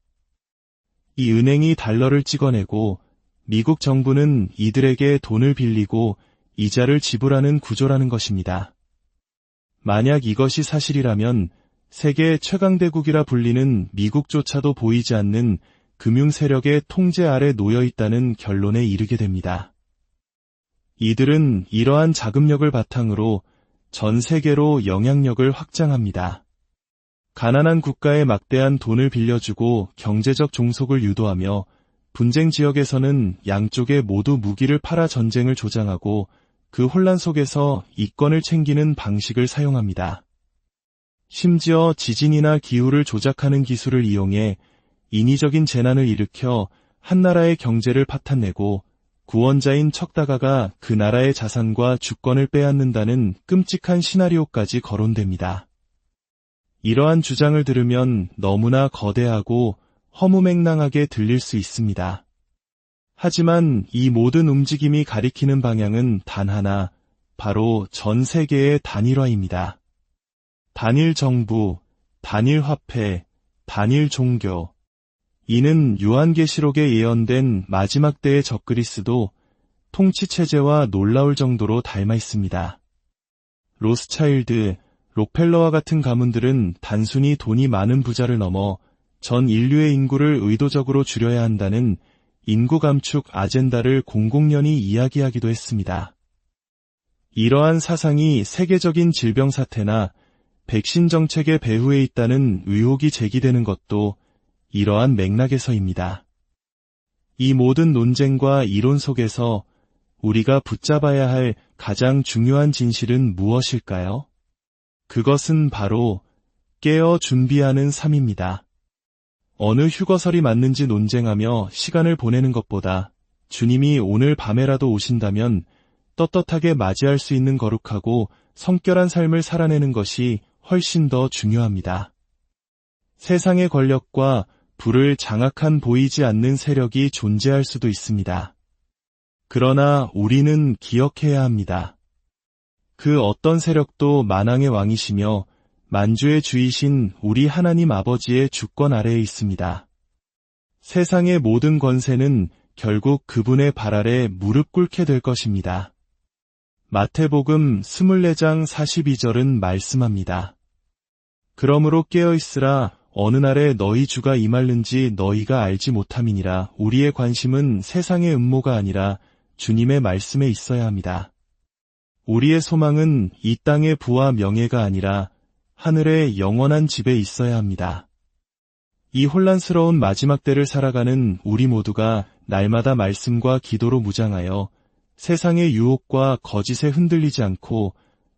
이 은행이 달러를 찍어내고 미국 정부는 이들에게 돈을 빌리고 이자를 지불하는 구조라는 것입니다. 만약 이것이 사실이라면 세계 최강대국이라 불리는 미국조차도 보이지 않는 금융세력의 통제 아래 놓여 있다는 결론에 이르게 됩니다. 이들은 이러한 자금력을 바탕으로 전 세계로 영향력을 확장합니다. 가난한 국가에 막대한 돈을 빌려주고 경제적 종속을 유도하며 분쟁 지역에서는 양쪽에 모두 무기를 팔아 전쟁을 조장하고 그 혼란 속에서 이권을 챙기는 방식을 사용합니다. 심지어 지진이나 기후를 조작하는 기술을 이용해 인위적인 재난을 일으켜 한 나라의 경제를 파탄내고 구원자인 척다가가 그 나라의 자산과 주권을 빼앗는다는 끔찍한 시나리오까지 거론됩니다. 이러한 주장을 들으면 너무나 거대하고 허무맹랑하게 들릴 수 있습니다. 하지만 이 모든 움직임이 가리키는 방향은 단 하나, 바로 전 세계의 단일화입니다. 단일 정부, 단일 화폐, 단일 종교. 이는 요한계시록에 예언된 마지막 때의 적그리스도 통치체제와 놀라울 정도로 닮아 있습니다. 로스차일드, 록펠러와 같은 가문들은 단순히 돈이 많은 부자를 넘어 전 인류의 인구를 의도적으로 줄여야 한다는 인구 감축 아젠다를 공공연히 이야기하기도 했습니다. 이러한 사상이 세계적인 질병 사태나 백신 정책의 배후에 있다는 의혹이 제기되는 것도 이러한 맥락에서입니다. 이 모든 논쟁과 이론 속에서 우리가 붙잡아야 할 가장 중요한 진실은 무엇일까요? 그것은 바로 깨어 준비하는 삶입니다. 어느 휴거설이 맞는지 논쟁하며 시간을 보내는 것보다 주님이 오늘 밤에라도 오신다면 떳떳하게 맞이할 수 있는 거룩하고 성결한 삶을 살아내는 것이 훨씬 더 중요합니다. 세상의 권력과 불을 장악한 보이지 않는 세력이 존재할 수도 있습니다. 그러나 우리는 기억해야 합니다. 그 어떤 세력도 만왕의 왕이시며 만주의 주이신 우리 하나님 아버지의 주권 아래에 있습니다. 세상의 모든 권세는 결국 그분의 발 아래 무릎 꿇게 될 것입니다. 마태복음 24장 42절은 말씀합니다. 그러므로 깨어있으라. 어느 날에 너희 주가 임할는지 너희가 알지 못함이니라. 우리의 관심은 세상의 음모가 아니라 주님의 말씀에 있어야 합니다. 우리의 소망은 이 땅의 부와 명예가 아니라 하늘의 영원한 집에 있어야 합니다. 이 혼란스러운 마지막 때를 살아가는 우리 모두가 날마다 말씀과 기도로 무장하여 세상의 유혹과 거짓에 흔들리지 않고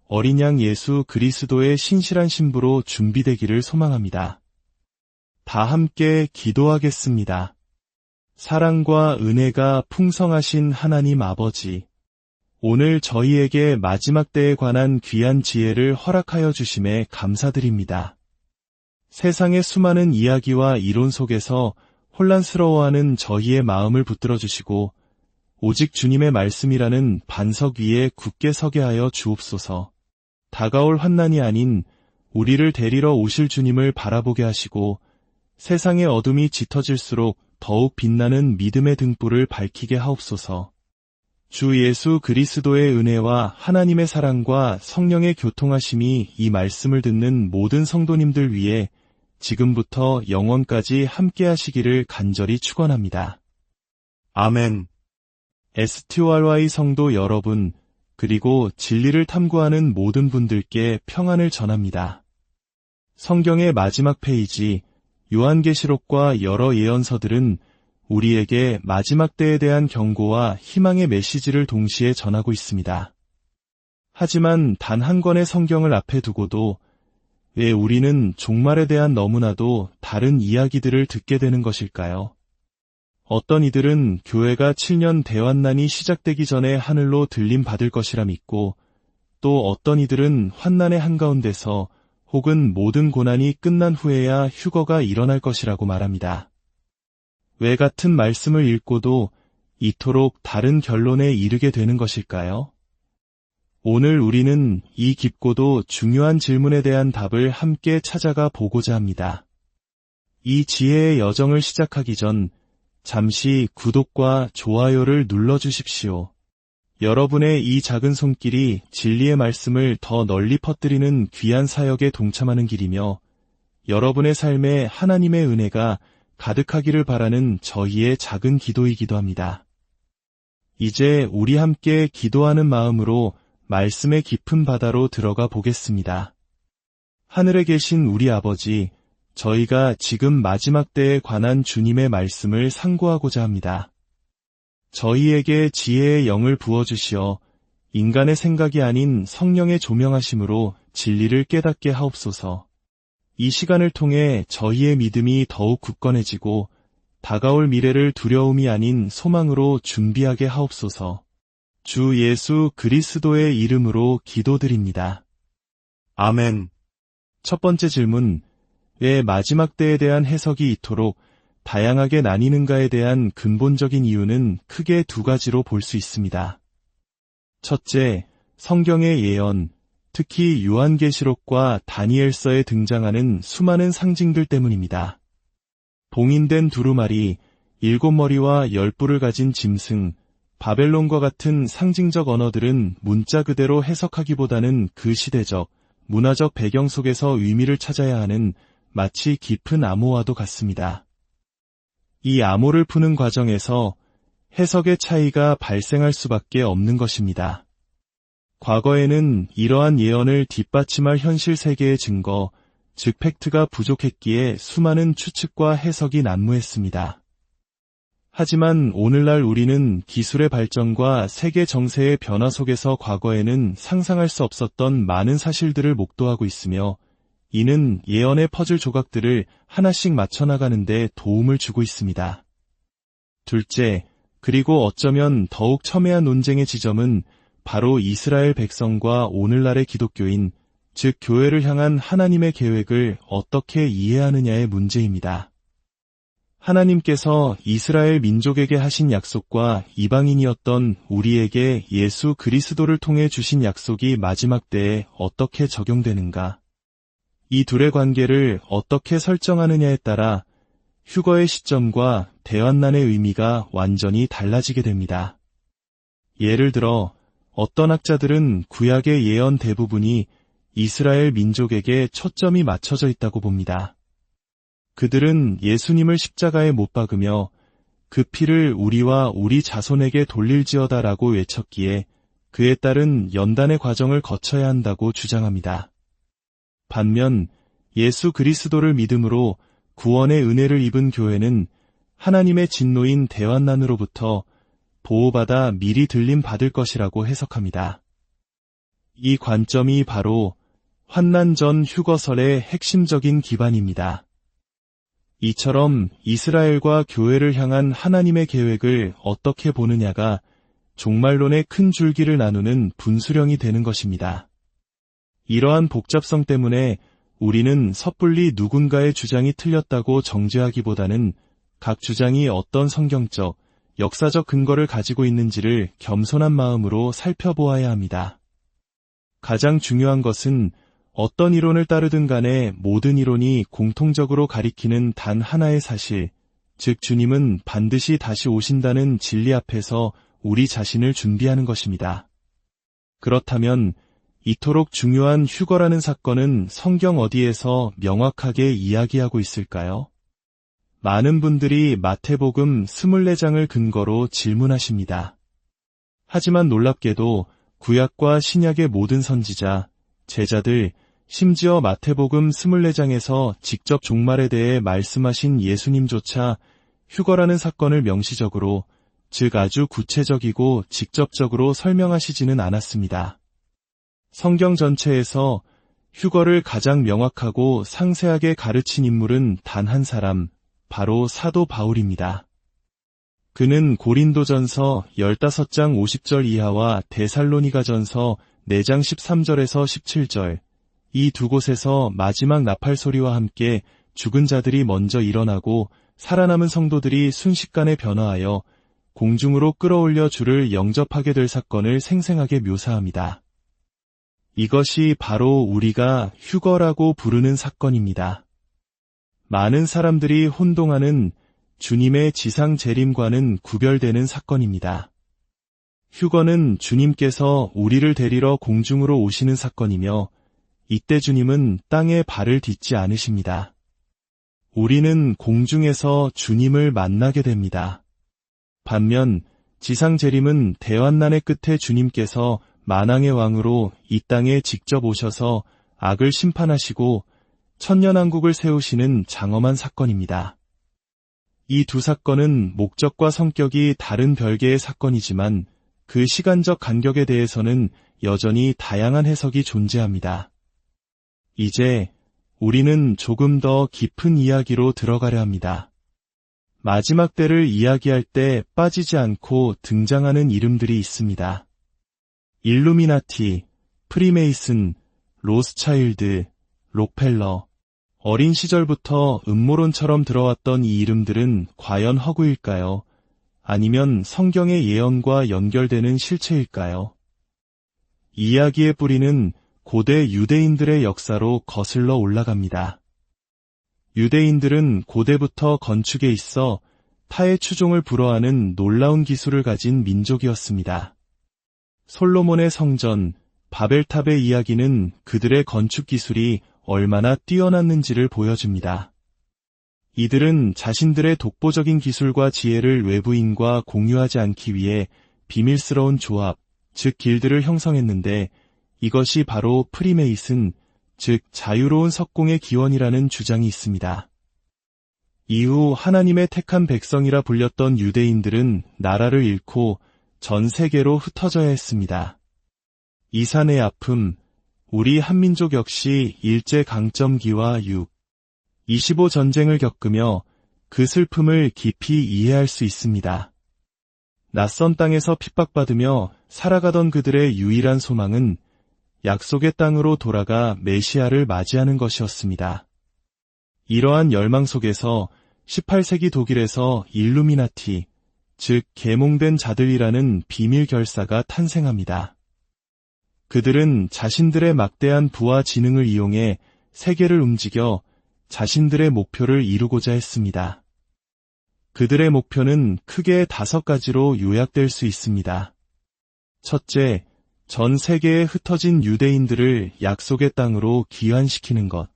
어린 양 예수 그리스도의 신실한 신부로 준비되기를 소망합니다. 다 함께 기도하겠습니다. 사랑과 은혜가 풍성하신 하나님 아버지, 오늘 저희에게 마지막 때에 관한 귀한 지혜를 허락하여 주심에 감사드립니다. 세상의 수많은 이야기와 이론 속에서 혼란스러워하는 저희의 마음을 붙들어 주시고 오직 주님의 말씀이라는 반석 위에 굳게 서게 하여 주옵소서. 다가올 환난이 아닌 우리를 데리러 오실 주님을 바라보게 하시고 세상의 어둠이 짙어질수록 더욱 빛나는 믿음의 등불을 밝히게 하옵소서. 주 예수 그리스도의 은혜와 하나님의 사랑과 성령의 교통하심이 이 말씀을 듣는 모든 성도님들 위해 지금부터 영원까지 함께 하시기를 간절히 축원합니다. 아멘. STORY 성도 여러분, 그리고 진리를 탐구하는 모든 분들께 평안을 전합니다. 성경의 마지막 페이지, 요한계시록과 여러 예언서들은 우리에게 마지막 때에 대한 경고와 희망의 메시지를 동시에 전하고 있습니다. 하지만 단 한 권의 성경을 앞에 두고도 왜 우리는 종말에 대한 너무나도 다른 이야기들을 듣게 되는 것일까요? 어떤 이들은 교회가 7년 대환난이 시작되기 전에 하늘로 들림 받을 것이라 믿고, 또 어떤 이들은 환난의 한가운데서 혹은 모든 고난이 끝난 후에야 휴거가 일어날 것이라고 말합니다. 왜 같은 말씀을 읽고도 이토록 다른 결론에 이르게 되는 것일까요? 오늘 우리는 이 깊고도 중요한 질문에 대한 답을 함께 찾아가 보고자 합니다. 이 지혜의 여정을 시작하기 전 잠시 구독과 좋아요를 눌러주십시오. 여러분의 이 작은 손길이 진리의 말씀을 더 널리 퍼뜨리는 귀한 사역에 동참하는 길이며 여러분의 삶에 하나님의 은혜가 가득하기를 바라는 저희의 작은 기도이기도 합니다. 이제 우리 함께 기도하는 마음으로 말씀의 깊은 바다로 들어가 보겠습니다. 하늘에 계신 우리 아버지, 저희가 지금 마지막 때에 관한 주님의 말씀을 상고하고자 합니다. 저희에게 지혜의 영을 부어주시어 인간의 생각이 아닌 성령의 조명하심으로 진리를 깨닫게 하옵소서. 이 시간을 통해 저희의 믿음이 더욱 굳건해지고 다가올 미래를 두려움이 아닌 소망으로 준비하게 하옵소서. 주 예수 그리스도의 이름으로 기도드립니다. 아멘. 첫 번째 질문, 왜 마지막 때에 대한 해석이 이토록 다양하게 나뉘는가에 대한 근본적인 이유는 크게 두 가지로 볼 수 있습니다. 첫째, 성경의 예언, 특히 요한계시록과 다니엘서에 등장하는 수많은 상징들 때문입니다. 봉인된 두루마리, 7머리와 10뿔을 가진 짐승, 바벨론과 같은 상징적 언어들은 문자 그대로 해석하기보다는 그 시대적, 문화적 배경 속에서 의미를 찾아야 하는 마치 깊은 암호와도 같습니다. 이 암호를 푸는 과정에서 해석의 차이가 발생할 수밖에 없는 것입니다. 과거에는 이러한 예언을 뒷받침할 현실 세계의 증거, 즉 팩트가 부족했기에 수많은 추측과 해석이 난무했습니다. 하지만 오늘날 우리는 기술의 발전과 세계 정세의 변화 속에서 과거에는 상상할 수 없었던 많은 사실들을 목도하고 있으며, 이는 예언의 퍼즐 조각들을 하나씩 맞춰나가는 데 도움을 주고 있습니다. 둘째, 그리고 어쩌면 더욱 첨예한 논쟁의 지점은 바로 이스라엘 백성과 오늘날의 기독교인, 즉 교회를 향한 하나님의 계획을 어떻게 이해하느냐의 문제입니다. 하나님께서 이스라엘 민족에게 하신 약속과 이방인이었던 우리에게 예수 그리스도를 통해 주신 약속이 마지막 때에 어떻게 적용되는가? 이 둘의 관계를 어떻게 설정하느냐에 따라 휴거의 시점과 대환난의 의미가 완전히 달라지게 됩니다. 예를 들어 어떤 학자들은 구약의 예언 대부분이 이스라엘 민족에게 초점이 맞춰져 있다고 봅니다. 그들은 예수님을 십자가에 못 박으며 그 피를 우리와 우리 자손에게 돌릴지어다라고 외쳤기에 그에 따른 연단의 과정을 거쳐야 한다고 주장합니다. 반면 예수 그리스도를 믿음으로 구원의 은혜를 입은 교회는 하나님의 진노인 대환난으로부터 보호받아 미리 들림 받을 것이라고 해석합니다. 이 관점이 바로 환난 전 휴거설의 핵심적인 기반입니다. 이처럼 이스라엘과 교회를 향한 하나님의 계획을 어떻게 보느냐가 종말론의 큰 줄기를 나누는 분수령이 되는 것입니다. 이러한 복잡성 때문에 우리는 섣불리 누군가의 주장이 틀렸다고 정죄하기보다는 각 주장이 어떤 성경적, 역사적 근거를 가지고 있는지를 겸손한 마음으로 살펴보아야 합니다. 가장 중요한 것은 어떤 이론을 따르든 간에 모든 이론이 공통적으로 가리키는 단 하나의 사실, 즉 주님은 반드시 다시 오신다는 진리 앞에서 우리 자신을 준비하는 것입니다. 그렇다면 이토록 중요한 휴거라는 사건은 성경 어디에서 명확하게 이야기하고 있을까요? 많은 분들이 마태복음 24장을 근거로 질문하십니다. 하지만 놀랍게도 구약과 신약의 모든 선지자, 제자들, 심지어 마태복음 24장에서 직접 종말에 대해 말씀하신 예수님조차 휴거라는 사건을 명시적으로, 즉 아주 구체적이고 직접적으로 설명하시지는 않았습니다. 성경 전체에서 휴거를 가장 명확하고 상세하게 가르친 인물은 단 한 사람, 바로 사도 바울입니다. 그는 고린도전서 15장 50절 이하와 데살로니가전서 4장 13절에서 17절, 이 두 곳에서 마지막 나팔 소리와 함께 죽은 자들이 먼저 일어나고 살아남은 성도들이 순식간에 변화하여 공중으로 끌어올려 주를 영접하게 될 사건을 생생하게 묘사합니다. 이것이 바로 우리가 휴거라고 부르는 사건입니다. 많은 사람들이 혼동하는 주님의 지상 재림과는 구별되는 사건입니다. 휴거는 주님께서 우리를 데리러 공중으로 오시는 사건이며, 이때 주님은 땅에 발을 딛지 않으십니다. 우리는 공중에서 주님을 만나게 됩니다. 반면 지상 재림은 대환난의 끝에 주님께서 만왕의 왕으로 이 땅에 직접 오셔서 악을 심판하시고 천년왕국을 세우시는 장엄한 사건입니다. 이 두 사건은 목적과 성격이 다른 별개의 사건이지만 그 시간적 간격에 대해서는 여전히 다양한 해석이 존재합니다. 이제 우리는 조금 더 깊은 이야기로 들어가려 합니다. 마지막 때를 이야기할 때 빠지지 않고 등장하는 이름들이 있습니다. 일루미나티, 프리메이슨, 로스차일드, 록펠러. 어린 시절부터 음모론처럼 들어왔던 이 이름들은 과연 허구일까요? 아니면 성경의 예언과 연결되는 실체일까요? 이야기의 뿌리는 고대 유대인들의 역사로 거슬러 올라갑니다. 유대인들은 고대부터 건축에 있어 타의 추종을 불허하는 놀라운 기술을 가진 민족이었습니다. 솔로몬의 성전, 바벨탑의 이야기는 그들의 건축 기술이 얼마나 뛰어났는지를 보여줍니다. 이들은 자신들의 독보적인 기술과 지혜를 외부인과 공유하지 않기 위해 비밀스러운 조합, 즉 길드를 형성했는데 이것이 바로 프리메이슨, 즉 자유로운 석공의 기원이라는 주장이 있습니다. 이후 하나님의 택한 백성이라 불렸던 유대인들은 나라를 잃고 전 세계로 흩어져야 했습니다. 이산의 아픔, 우리 한민족 역시 일제강점기와 6.25 전쟁을 겪으며 그 슬픔을 깊이 이해할 수 있습니다. 낯선 땅에서 핍박받으며 살아가던 그들의 유일한 소망은 약속의 땅으로 돌아가 메시아를 맞이하는 것이었습니다. 이러한 열망 속에서 18세기 독일에서 일루미나티, 즉 계몽된 자들이라는 비밀 결사가 탄생합니다. 그들은 자신들의 막대한 부와 지능을 이용해 세계를 움직여 자신들의 목표를 이루고자 했습니다. 그들의 목표는 크게 5가지로 요약될 수 있습니다. 첫째, 전 세계에 흩어진 유대인들을 약속의 땅으로 귀환시키는 것.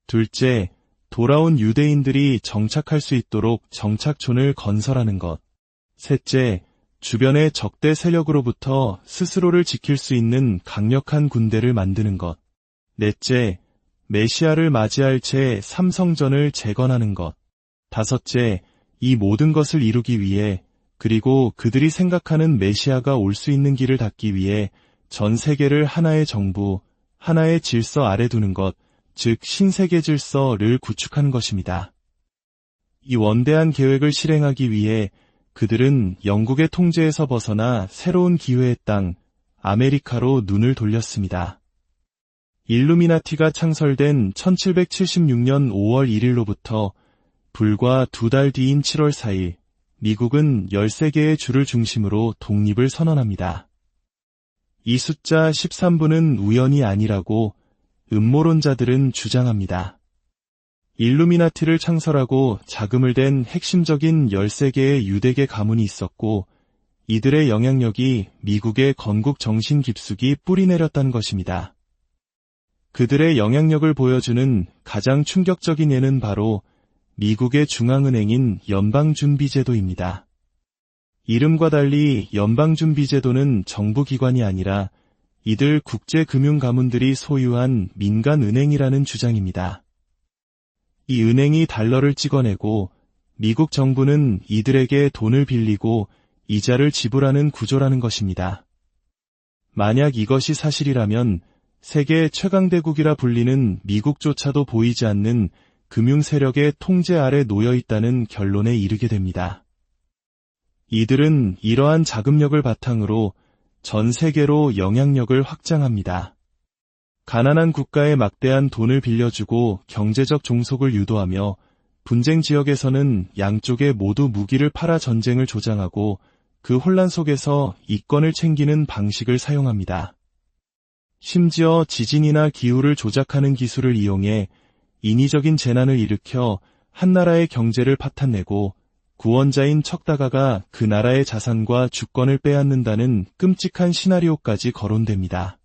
둘째, 돌아온 유대인들이 정착할 수 있도록 정착촌을 건설하는 것. 셋째, 주변의 적대 세력으로부터 스스로를 지킬 수 있는 강력한 군대를 만드는 것. 넷째, 메시아를 맞이할 제3성전을 재건하는 것. 다섯째, 이 모든 것을 이루기 위해 그리고 그들이 생각하는 메시아가 올 수 있는 길을 닫기 위해 전 세계를 하나의 정부, 하나의 질서 아래 두는 것, 즉 신세계 질서를 구축하는 것입니다. 이 원대한 계획을 실행하기 위해 그들은 영국의 통제에서 벗어나 새로운 기회의 땅, 아메리카로 눈을 돌렸습니다. 일루미나티가 창설된 1776년 5월 1일로부터 불과 2달 뒤인 7월 4일, 미국은 13개의 주를 중심으로 독립을 선언합니다. 이 숫자 13부는 우연이 아니라고 음모론자들은 주장합니다. 일루미나티를 창설하고 자금을 댄 핵심적인 13개의 유대계 가문이 있었고 이들의 영향력이 미국의 건국 정신 깊숙이 뿌리내렸다는 것입니다. 그들의 영향력을 보여주는 가장 충격적인 예는 바로 미국의 중앙은행인 연방준비제도입니다. 이름과 달리 연방준비제도는 정부기관이 아니라 이들 국제금융가문들이 소유한 민간은행이라는 주장입니다. 이 은행이 달러를 찍어내고 미국 정부는 이들에게 돈을 빌리고 이자를 지불하는 구조라는 것입니다. 만약 이것이 사실이라면 세계 최강대국이라 불리는 미국조차도 보이지 않는 금융세력의 통제 아래 놓여 있다는 결론에 이르게 됩니다. 이들은 이러한 자금력을 바탕으로 전 세계로 영향력을 확장합니다. 가난한 국가에 막대한 돈을 빌려주고 경제적 종속을 유도하며 분쟁 지역에서는 양쪽에 모두 무기를 팔아 전쟁을 조장하고 그 혼란 속에서 이권을 챙기는 방식을 사용합니다. 심지어 지진이나 기후를 조작하는 기술을 이용해 인위적인 재난을 일으켜 한 나라의 경제를 파탄내고 구원자인 척다가가 그 나라의 자산과 주권을 빼앗는다는 끔찍한 시나리오까지 거론됩니다.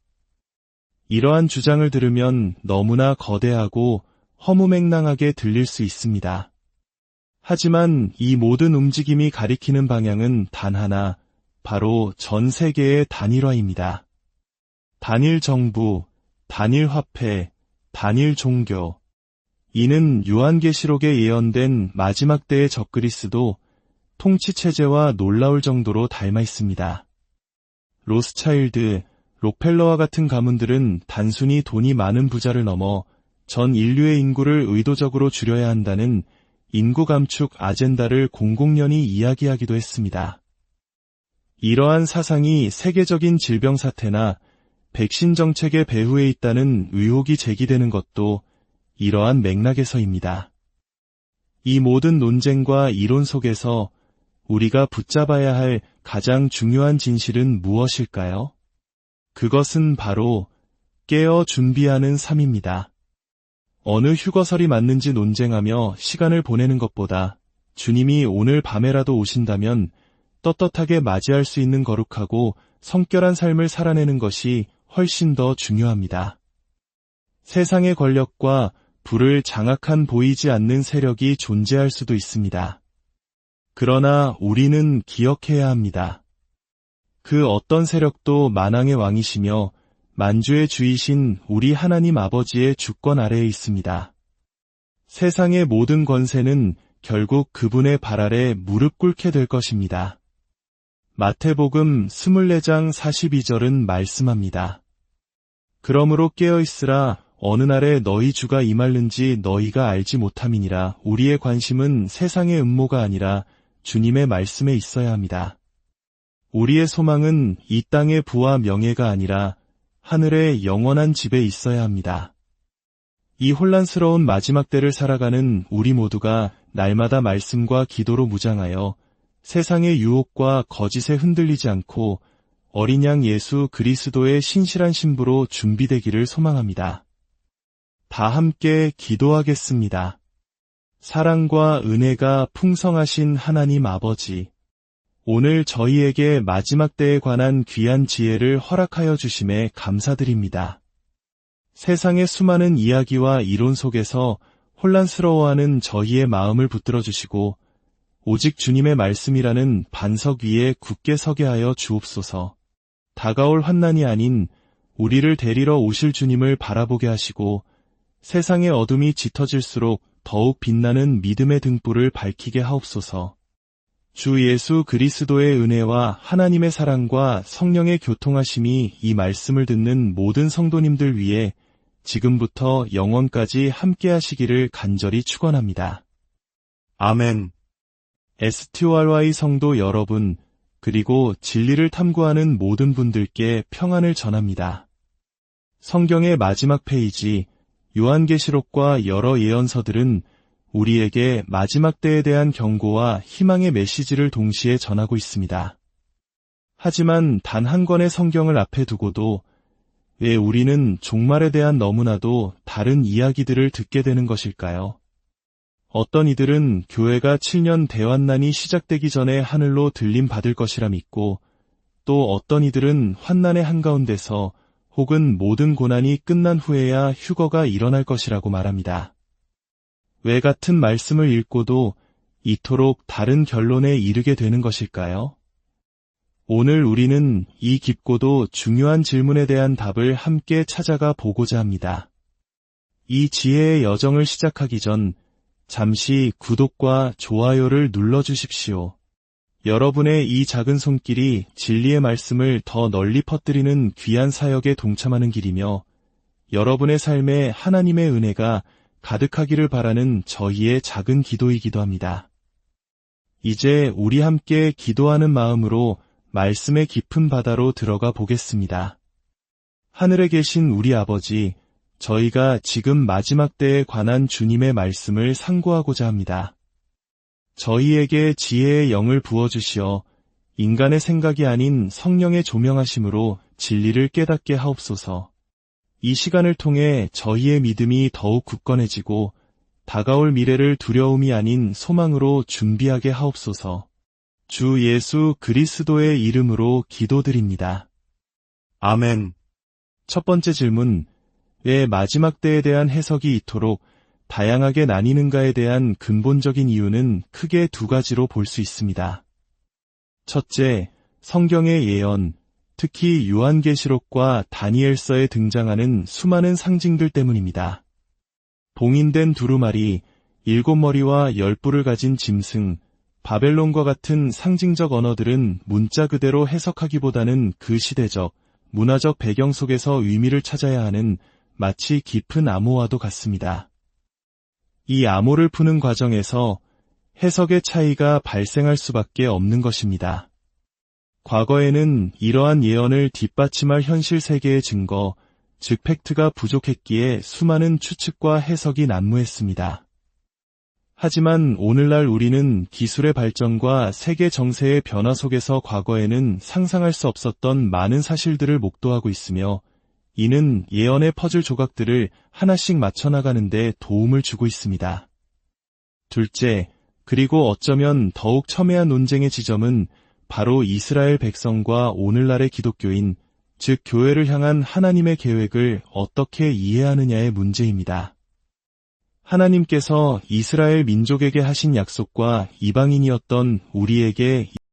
이러한 주장을 들으면 너무나 거대하고 허무맹랑하게 들릴 수 있습니다. 하지만 이 모든 움직임이 가리키는 방향은 단 하나, 바로 전 세계의 단일화입니다. 단일 정부, 단일 화폐, 단일 종교. 이는 요한계시록에 예언된 마지막 때의 적그리스도 통치체제와 놀라울 정도로 닮아 있습니다. 로스차일드, 록펠러와 같은 가문들은 단순히 돈이 많은 부자를 넘어 전 인류의 인구를 의도적으로 줄여야 한다는 인구 감축 아젠다를 공공연히 이야기하기도 했습니다. 이러한 사상이 세계적인 질병 사태나 백신 정책의 배후에 있다는 의혹이 제기되는 것도 이러한 맥락에서입니다. 이 모든 논쟁과 이론 속에서 우리가 붙잡아야 할 가장 중요한 진실은 무엇일까요? 그것은 바로 깨어 준비하는 삶입니다. 어느 휴거설이 맞는지 논쟁하며 시간을 보내는 것보다 주님이 오늘 밤에라도 오신다면 떳떳하게 맞이할 수 있는 거룩하고 성결한 삶을 살아내는 것이 훨씬 더 중요합니다. 세상의 권력과 불을 장악한 보이지 않는 세력이 존재할 수도 있습니다. 그러나 우리는 기억해야 합니다. 그 어떤 세력도 만왕의 왕이시며 만주의 주이신 우리 하나님 아버지의 주권 아래에 있습니다. 세상의 모든 권세는 결국 그분의 발 아래 무릎 꿇게 될 것입니다. 마태복음 24장 42절은 말씀합니다. 그러므로 깨어있으라. 어느 날에 너희 주가 임할는지 너희가 알지 못함이니라. 우리의 관심은 세상의 음모가 아니라 주님의 말씀에 있어야 합니다. 우리의 소망은 이 땅의 부와 명예가 아니라 하늘의 영원한 집에 있어야 합니다. 이 혼란스러운 마지막 때를 살아가는 우리 모두가 날마다 말씀과 기도로 무장하여 세상의 유혹과 거짓에 흔들리지 않고 어린 양 예수 그리스도의 신실한 신부로 준비되기를 소망합니다. 다 함께 기도하겠습니다. 사랑과 은혜가 풍성하신 하나님 아버지, 오늘 저희에게 마지막 때에 관한 귀한 지혜를 허락하여 주심에 감사드립니다. 세상의 수많은 이야기와 이론 속에서 혼란스러워하는 저희의 마음을 붙들어 주시고 오직 주님의 말씀이라는 반석 위에 굳게 서게 하여 주옵소서. 다가올 환난이 아닌 우리를 데리러 오실 주님을 바라보게 하시고 세상의 어둠이 짙어질수록 더욱 빛나는 믿음의 등불을 밝히게 하옵소서. 주 예수 그리스도의 은혜와 하나님의 사랑과 성령의 교통하심이 이 말씀을 듣는 모든 성도님들 위해 지금부터 영원까지 함께 하시기를 간절히 축원합니다. 아멘. STORY 성도 여러분, 그리고 진리를 탐구하는 모든 분들께 평안을 전합니다. 성경의 마지막 페이지, 요한계시록과 여러 예언서들은 우리에게 마지막 때에 대한 경고와 희망의 메시지를 동시에 전하고 있습니다. 하지만 단 한 권의 성경을 앞에 두고도 왜 우리는 종말에 대한 너무나도 다른 이야기들을 듣게 되는 것일까요? 어떤 이들은 교회가 7년 대환난이 시작되기 전에 하늘로 들림 받을 것이라 믿고, 또 어떤 이들은 환난의 한가운데서 혹은 모든 고난이 끝난 후에야 휴거가 일어날 것이라고 말합니다. 왜 같은 말씀을 읽고도 이토록 다른 결론에 이르게 되는 것일까요? 오늘 우리는 이 깊고도 중요한 질문에 대한 답을 함께 찾아가 보고자 합니다. 이 지혜의 여정을 시작하기 전 잠시 구독과 좋아요를 눌러주십시오. 여러분의 이 작은 손길이 진리의 말씀을 더 널리 퍼뜨리는 귀한 사역에 동참하는 길이며 여러분의 삶에 하나님의 은혜가 가득하기를 바라는 저희의 작은 기도이기도 합니다. 이제 우리 함께 기도하는 마음으로 말씀의 깊은 바다로 들어가 보겠습니다. 하늘에 계신 우리 아버지, 저희가 지금 마지막 때에 관한 주님의 말씀을 상고하고자 합니다. 저희에게 지혜의 영을 부어주시어 인간의 생각이 아닌 성령의 조명하심으로 진리를 깨닫게 하옵소서. 이 시간을 통해 저희의 믿음이 더욱 굳건해지고 다가올 미래를 두려움이 아닌 소망으로 준비하게 하옵소서. 주 예수 그리스도의 이름으로 기도드립니다. 아멘. 첫 번째 질문, 왜 마지막 때에 대한 해석이 이토록 다양하게 나뉘는가에 대한 근본적인 이유는 크게 두 가지로 볼 수 있습니다. 첫째, 성경의 예언, 특히 요한계시록과 다니엘서에 등장하는 수많은 상징들 때문입니다. 봉인된 두루마리, 7머리와 10뿔을 가진 짐승, 바벨론과 같은 상징적 언어들은 문자 그대로 해석하기보다는 그 시대적, 문화적 배경 속에서 의미를 찾아야 하는 마치 깊은 암호와도 같습니다. 이 암호를 푸는 과정에서 해석의 차이가 발생할 수밖에 없는 것입니다. 과거에는 이러한 예언을 뒷받침할 현실 세계의 증거, 즉 팩트가 부족했기에 수많은 추측과 해석이 난무했습니다. 하지만 오늘날 우리는 기술의 발전과 세계 정세의 변화 속에서 과거에는 상상할 수 없었던 많은 사실들을 목도하고 있으며 이는 예언의 퍼즐 조각들을 하나씩 맞춰나가는 데 도움을 주고 있습니다. 둘째, 그리고 어쩌면 더욱 첨예한 논쟁의 지점은 바로 이스라엘 백성과 오늘날의 기독교인 즉 교회를 향한 하나님의 계획을 어떻게 이해하느냐의 문제입니다. 하나님께서 이스라엘 민족에게 하신 약속과 이방인이었던 우리에게